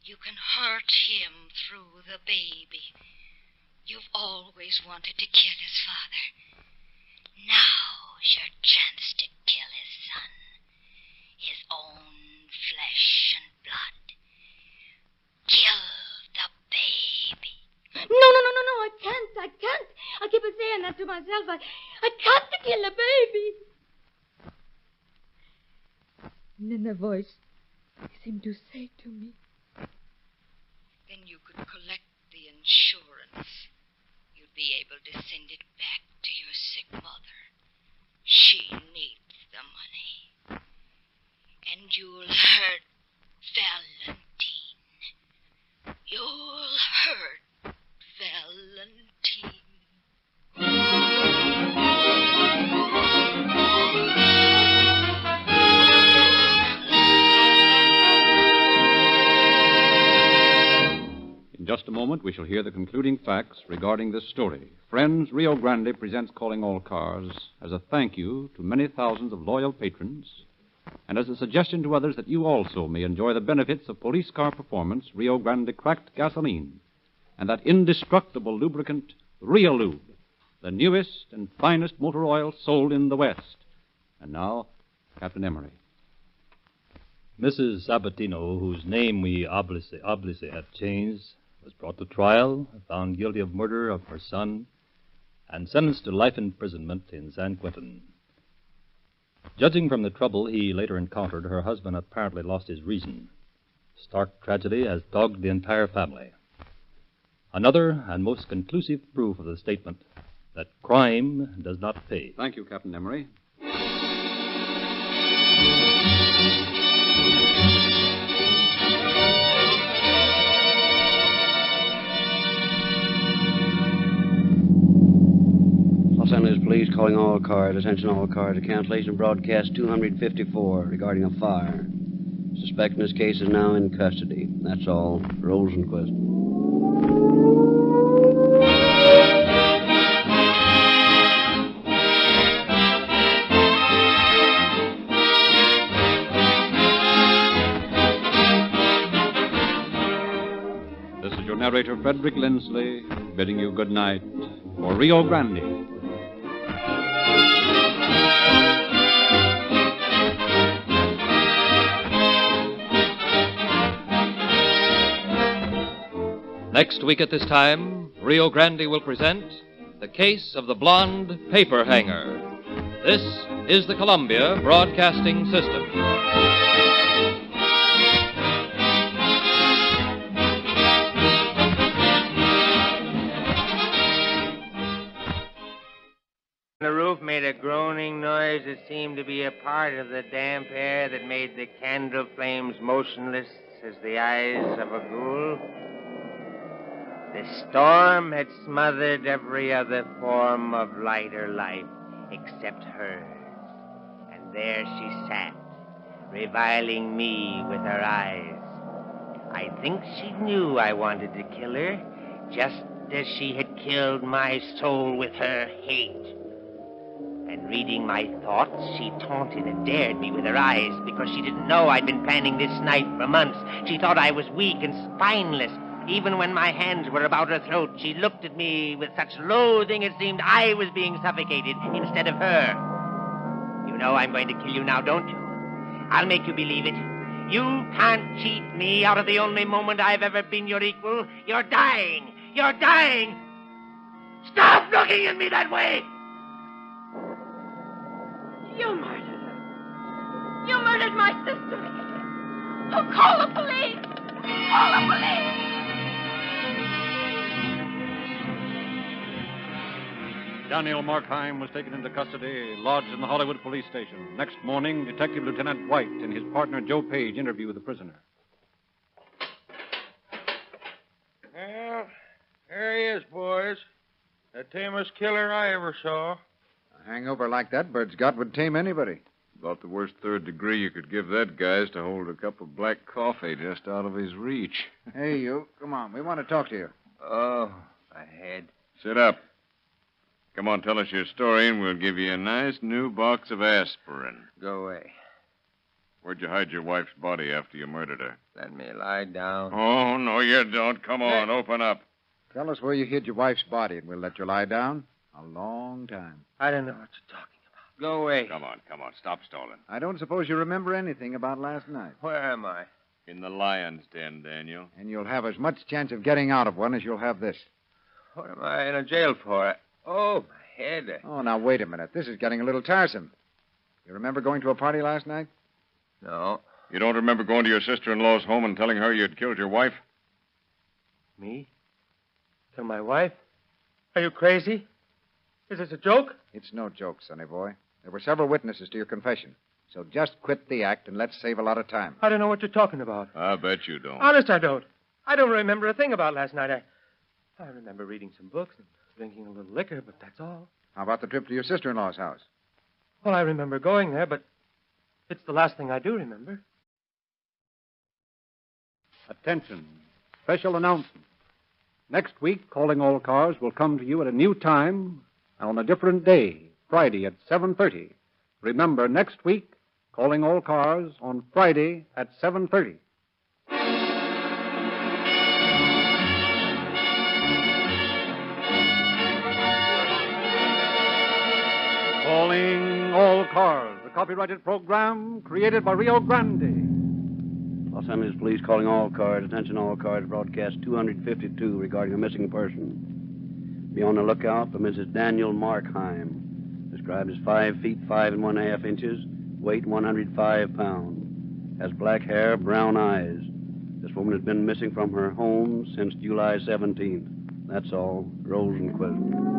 You can hurt him through the baby. You've always wanted to kill his father. Now's your chance to kill his son. His own flesh and blood. Kill the baby. No, I can't. I keep on saying that to myself. I got to kill the baby. and then the voice seemed to say to me, Then you could collect the insurance. You'd be able to send it back to your sick mother. She needs the money. And you'll hurt Valentine. You'll hurt Valentine. In just a moment, we shall hear the concluding facts regarding this story. Friends, Rio Grande presents Calling All Cars as a thank you to many thousands of loyal patrons and as a suggestion to others that you also may enjoy the benefits of police car performance, Rio Grande cracked gasoline, and that indestructible lubricant, Rio Lube, the newest and finest motor oil sold in the West. And now, Captain Emery. Mrs. Sabatino, whose name we obviously have changed, was brought to trial, found guilty of murder of her son, and sentenced to life imprisonment in San Quentin. Judging from the trouble he later encountered, her husband apparently lost his reason. Stark tragedy has dogged the entire family. Another and most conclusive proof of the statement that crime does not pay. Thank you, Captain Emery. Los Angeles Police calling all cars. Attention all cars. A cancellation broadcast 254 regarding a fire. Suspect in this case is now in custody. That's all. Rosenquist. This is your narrator, Frederick Lindsley, bidding you good night for Rio Grande. Next week at this time, Rio Grande will present The Case of the Blonde Paper Hanger. This is the Columbia Broadcasting System. The roof made a groaning noise that seemed to be a part of the damp air that made the candle flames motionless as the eyes of a ghoul. The storm had smothered every other form of light or life except hers. And there she sat, reviling me with her eyes. I think she knew I wanted to kill her, just as she had killed my soul with her hate. And reading my thoughts, she taunted and dared me with her eyes because she didn't know I'd been planning this night for months. She thought I was weak and spineless. Even when my hands were about her throat, she looked at me with such loathing it seemed I was being suffocated instead of her. You know I'm going to kill you now, don't you? I'll make you believe it. You can't cheat me out of the only moment I've ever been your equal. You're dying. You're dying. Stop looking at me that way! You murdered her. You murdered my sister. Oh, call the police! Call the police! Daniel Markheim was taken into custody, lodged in the Hollywood police station. Next morning, Detective Lieutenant White and his partner Joe Page interview the prisoner. Well, there he is, boys. The tamest killer I ever saw. A hangover like that Bird's got would tame anybody. About the worst third degree you could give that guy is to hold a cup of black coffee just out of his reach. Hey, you. Come on. We want to talk to you. Oh, my head. Sit up. Come on, tell us your story, and we'll give you a nice new box of aspirin. Go away. Where'd you hide your wife's body after you murdered her? Let me lie down. Oh, no, you don't. Come on, open up. Tell us where you hid your wife's body, and we'll let you lie down. A long time. I don't know what you're talking about. Go away. Come on. Stop stalling. I don't suppose you remember anything about last night. Where am I? In the lion's den, Daniel. And you'll have as much chance of getting out of one as you'll have this. What am I in a jail for? Oh, my head. Oh, now, wait a minute. This is getting a little tiresome. You remember going to a party last night? No. You don't remember going to your sister-in-law's home and telling her you'd killed your wife? Me? Kill my wife? Are you crazy? Is this a joke? It's no joke, sonny boy. There were several witnesses to your confession. So just quit the act and let's save a lot of time. I don't know what you're talking about. I bet you don't. Honest, I don't. I don't remember a thing about last night. I remember reading some books and drinking a little liquor, but that's all. How about the trip to your sister-in-law's house? Well, I remember going there, but it's the last thing I do remember. Attention. Special announcement. Next week, Calling All Cars will come to you at a new time on a different day, Friday at 7:30. Remember, next week, Calling All Cars on Friday at 7:30. Calling All Cars, a copyrighted program created by Rio Grande. Los Angeles Police calling all cars. Attention all cars. Broadcast 252 regarding a missing person. Be on the lookout for Mrs. Daniel Markheim. Described as 5 feet 5 1/2 inches, weight 105 pounds. Has black hair, brown eyes. This woman has been missing from her home since July 17th. That's all. Rosenquist.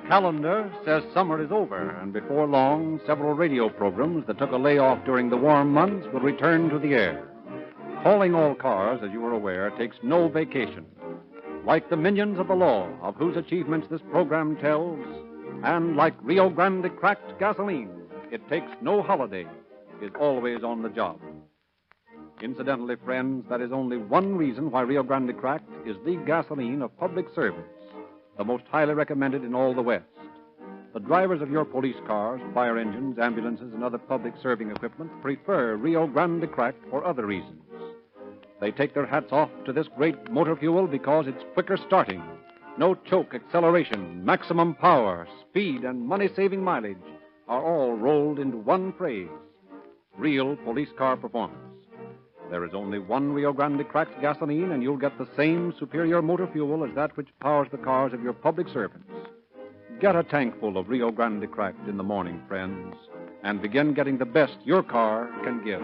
Calendar says summer is over, and before long, several radio programs that took a layoff during the warm months will return to the air. Calling All Cars, as you are aware, takes no vacation. Like the minions of the law, of whose achievements this program tells, and like Rio Grande cracked gasoline, it takes no holiday, is always on the job. Incidentally, friends, that is only one reason why Rio Grande cracked is the gasoline of public servants, the most highly recommended in all the West. The drivers of your police cars, fire engines, ambulances, and other public serving equipment prefer Rio Grande Cracked for other reasons. They take their hats off to this great motor fuel because it's quicker starting, no choke acceleration, maximum power, speed, and money-saving mileage are all rolled into one phrase: real police car performance. There is only one Rio Grande Cracked gasoline, and you'll get the same superior motor fuel as that which powers the cars of your public servants. Get a tank full of Rio Grande Cracked in the morning, friends, and begin getting the best your car can give.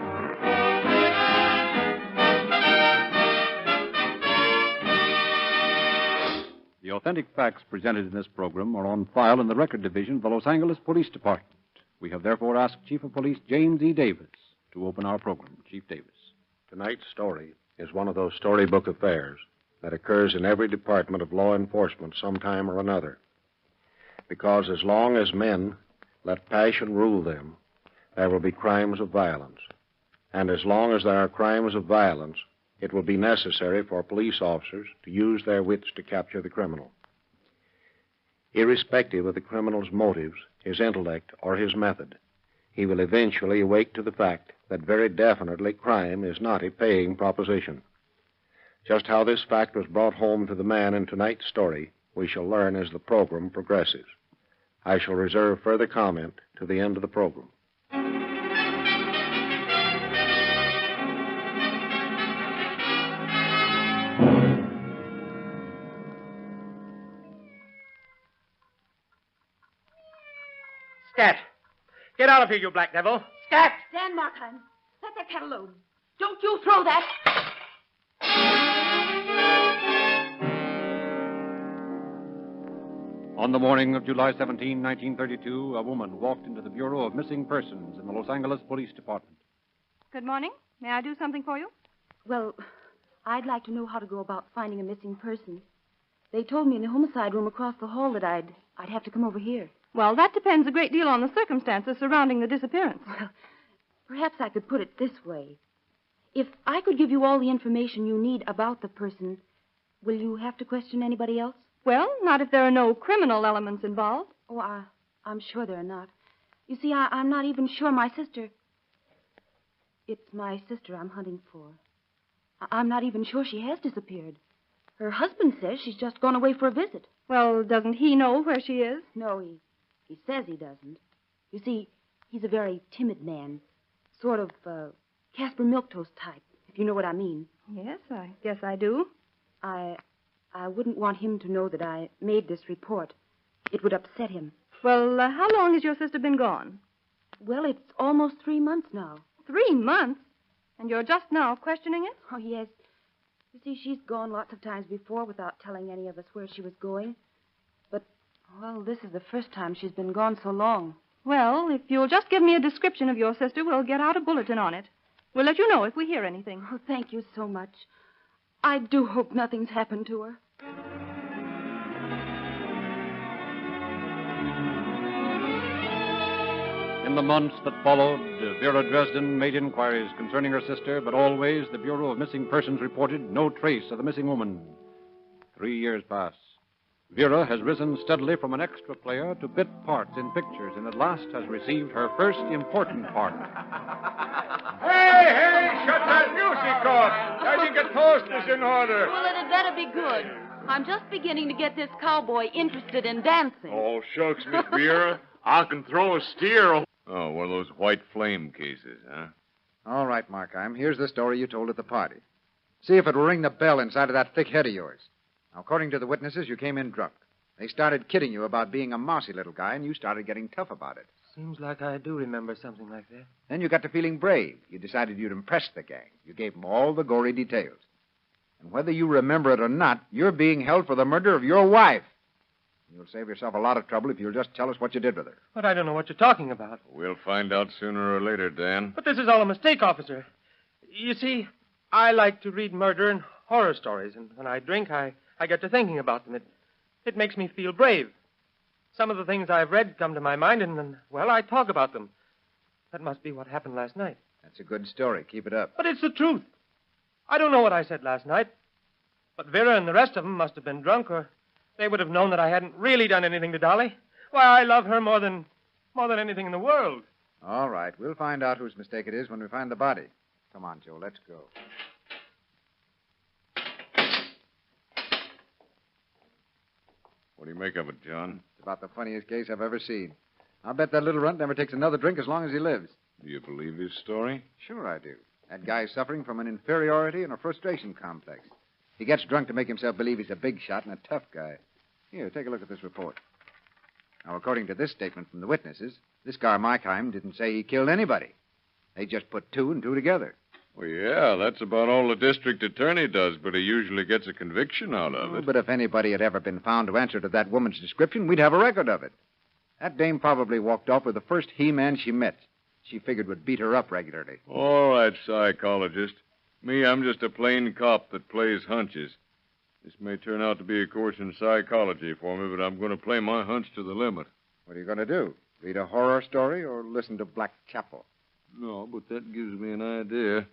The authentic facts presented in this program are on file in the Record Division of the Los Angeles Police Department. We have therefore asked Chief of Police James E. Davis to open our program. Chief Davis. Tonight's story is one of those storybook affairs that occurs in every department of law enforcement sometime or another. Because as long as men let passion rule them, there will be crimes of violence. And as long as there are crimes of violence, it will be necessary for police officers to use their wits to capture the criminal. Irrespective of the criminal's motives, his intellect, or his method, he will eventually awake to the fact that very definitely crime is not a paying proposition. Just how this fact was brought home to the man in tonight's story, we shall learn as the program progresses. I shall reserve further comment to the end of the program. Scat! Get out of here, you black devil! Scat! Stand, Markheim. Let that cat alone. Don't you throw that. On the morning of July 17, 1932, a woman walked into the Bureau of Missing Persons in the Los Angeles Police Department. Good morning. May I do something for you? Well, I'd like to know how to go about finding a missing person. They told me in the homicide room across the hall that I'd have to come over here. Well, that depends a great deal on the circumstances surrounding the disappearance. Well, perhaps I could put it this way. If I could give you all the information you need about the person, will you have to question anybody else? Well, not if there are no criminal elements involved. Oh, I'm sure there are not. You see, I'm not even sure my sister... It's my sister I'm hunting for. I'm not even sure she has disappeared. Her husband says she's just gone away for a visit. Well, doesn't he know where she is? No, he says he doesn't. You see, he's a very timid man. Sort of Casper Milquetoast type, if you know what I mean. Yes, I guess I do. I wouldn't want him to know that I made this report. It would upset him. Well, how long has your sister been gone? Well, it's almost 3 months now. 3 months? And you're just now questioning it? Oh, yes. You see, she's gone lots of times before without telling any of us where she was going. But, well, this is the first time she's been gone so long. Well, if you'll just give me a description of your sister, we'll get out a bulletin on it. We'll let you know if we hear anything. Oh, thank you so much. I do hope nothing's happened to her. In the months that followed, Vera Dresden made inquiries concerning her sister, but always the Bureau of Missing Persons reported no trace of the missing woman. 3 years pass. Vera has risen steadily from an extra player to bit parts in pictures, and at last has received her first important part. Hey, shut that music off. I think a toast is in order. Well, it had better be good. I'm just beginning to get this cowboy interested in dancing. Oh, shucks, Miss Vera. I can throw a steer. Oh, one of those white flame cases, huh? All right, Markheim. Here's the story you told at the party. See if it will ring the bell inside of that thick head of yours. Now, according to the witnesses, you came in drunk. They started kidding you about being a mousy little guy, and you started getting tough about it. Seems like I do remember something like that. Then you got to feeling brave. You decided you'd impress the gang. You gave them all the gory details. And whether you remember it or not, you're being held for the murder of your wife. You'll save yourself a lot of trouble if you'll just tell us what you did with her. But I don't know what you're talking about. We'll find out sooner or later, Dan. But this is all a mistake, officer. You see, I like to read murder and horror stories, and when I drink, I get to thinking about them. It makes me feel brave. Some of the things I've read come to my mind, and well, I talk about them. That must be what happened last night. That's a good story. Keep it up. But it's the truth. I don't know what I said last night, but Vera and the rest of them must have been drunk, or they would have known that I hadn't really done anything to Dolly. Why, I love her more than anything in the world. All right. We'll find out whose mistake it is when we find the body. Come on, Joe. Let's go. What do you make of it, John? It's about the funniest case I've ever seen. I'll bet that little runt never takes another drink as long as he lives. Do you believe his story? Sure I do. That guy's suffering from an inferiority and a frustration complex. He gets drunk to make himself believe he's a big shot and a tough guy. Here, take a look at this report. Now, according to this statement from the witnesses, this guy Markheim didn't say he killed anybody. They just put 2 and 2 together. Well, yeah, that's about all the district attorney does, but he usually gets a conviction out of it. But if anybody had ever been found to answer to that woman's description, we'd have a record of it. That dame probably walked off with the first he-man she met. She figured would beat her up regularly. All right, psychologist. Me, I'm just a plain cop that plays hunches. This may turn out to be a course in psychology for me, but I'm going to play my hunch to the limit. What are you going to do? Read a horror story or listen to Black Chapel? No, but that gives me an idea.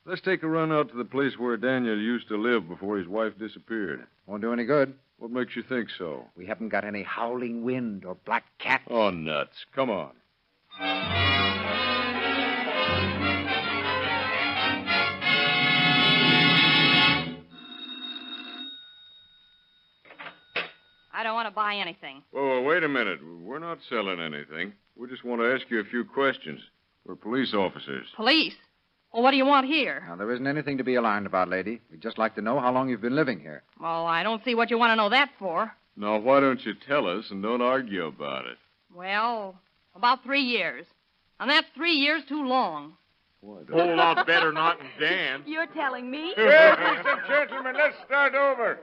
Let's take a run out to the place where Daniel used to live before his wife disappeared. Won't do any good. What makes you think so? We haven't got any howling wind or black cats. Oh, nuts. Come on. I don't want to buy anything. Whoa, wait a minute. We're not selling anything. We just want to ask you a few questions. We're police officers. Police? Well, what do you want here? Now, there isn't anything to be alarmed about, lady. We'd just like to know how long you've been living here. Well, I don't see what you want to know that for. Now, why don't you tell us and don't argue about it? Well, About 3 years. And that's 3 years too long. A whole lot better not in dance. You're telling me? Ladies and gentlemen, let's start over.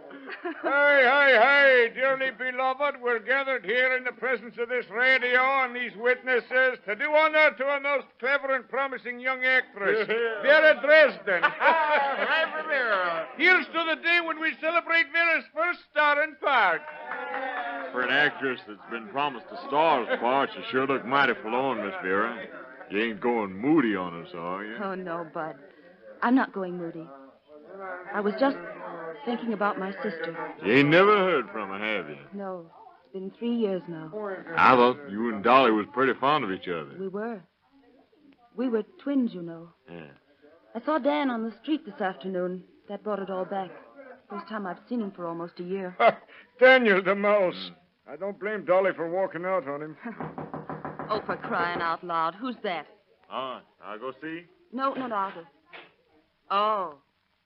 Hey, dearly beloved, we're gathered here in the presence of this radio and these witnesses to do honor to a most clever and promising young actress, Vera Dresden. Here's to the day when we celebrate Vera's first starring part. For an actress that's been promised a star's part, you sure look mighty forlorn, Miss Vera. You ain't going moody on us, are you? Oh, no, Bud. I'm not going moody. I was just thinking about my sister. You ain't never heard from her, have you? No, it's been 3 years now. I thought you and Dolly was pretty fond of each other. We were. We were twins, you know. Yeah. I saw Dan on the street this afternoon. That brought it all back. First time I've seen him for almost a year. Daniel the mouse. I don't blame Dolly for walking out on him. Oh, for crying out loud. Who's that? I'll go see. No, Arthur. Oh,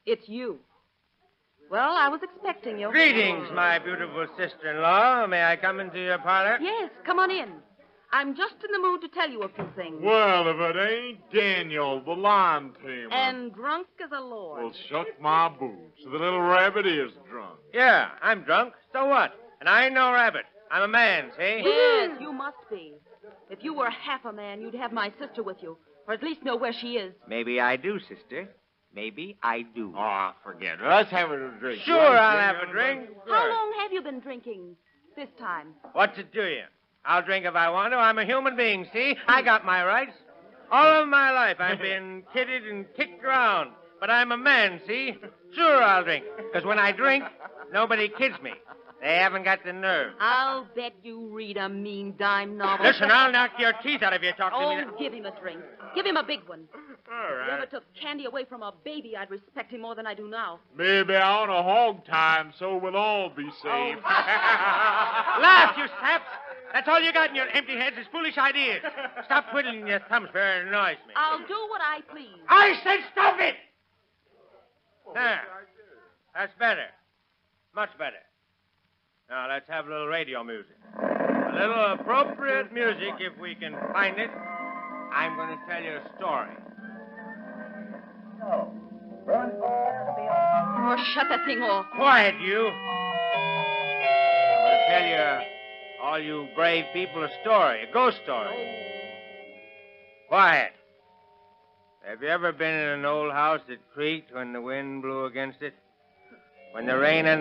it's you. Well, I was expecting you. Greetings, my beautiful sister-in-law. May I come into your parlor? Yes, come on in. I'm just in the mood to tell you a few things. Well, if it ain't Daniel, the lawn tamer. And drunk as a lord. Well, shuck my boots. The little rabbit is drunk. Yeah, I'm drunk. So what? And I ain't no rabbit. I'm a man, see? Yes, you must be. If you were half a man, you'd have my sister with you, or at least know where she is. Maybe I do, sister. Maybe I do. Oh, forget it. Let's have a drink. Sure, I'll have a drink. How long have you been drinking this time? What's it to you? I'll drink if I want to. I'm a human being, see? I got my rights. All of my life I've been kidded and kicked around. But I'm a man, see? Sure, I'll drink. Because when I drink, nobody kids me. They haven't got the nerve. I'll bet you read a mean dime novel. Listen, I'll knock your teeth out if you talk to me. Oh, give him a drink. Give him a big one. All If he ever took candy away from a baby, I'd respect him more than I do now. Maybe on a hog time, so we'll all be safe. Laugh, you saps. That's all you got in your empty heads is foolish ideas. Stop twiddling your thumbs, for it annoys me. I'll do what I please. I said stop it! There. That's better. Much better. Now, let's have a little radio music. A little appropriate music, if we can find it. I'm going to tell you a story. Oh, shut that thing off. Quiet, you. I'm going to tell you, all you brave people, a story, a ghost story. Quiet. Have you ever been in an old house that creaked when the wind blew against it? When the rain and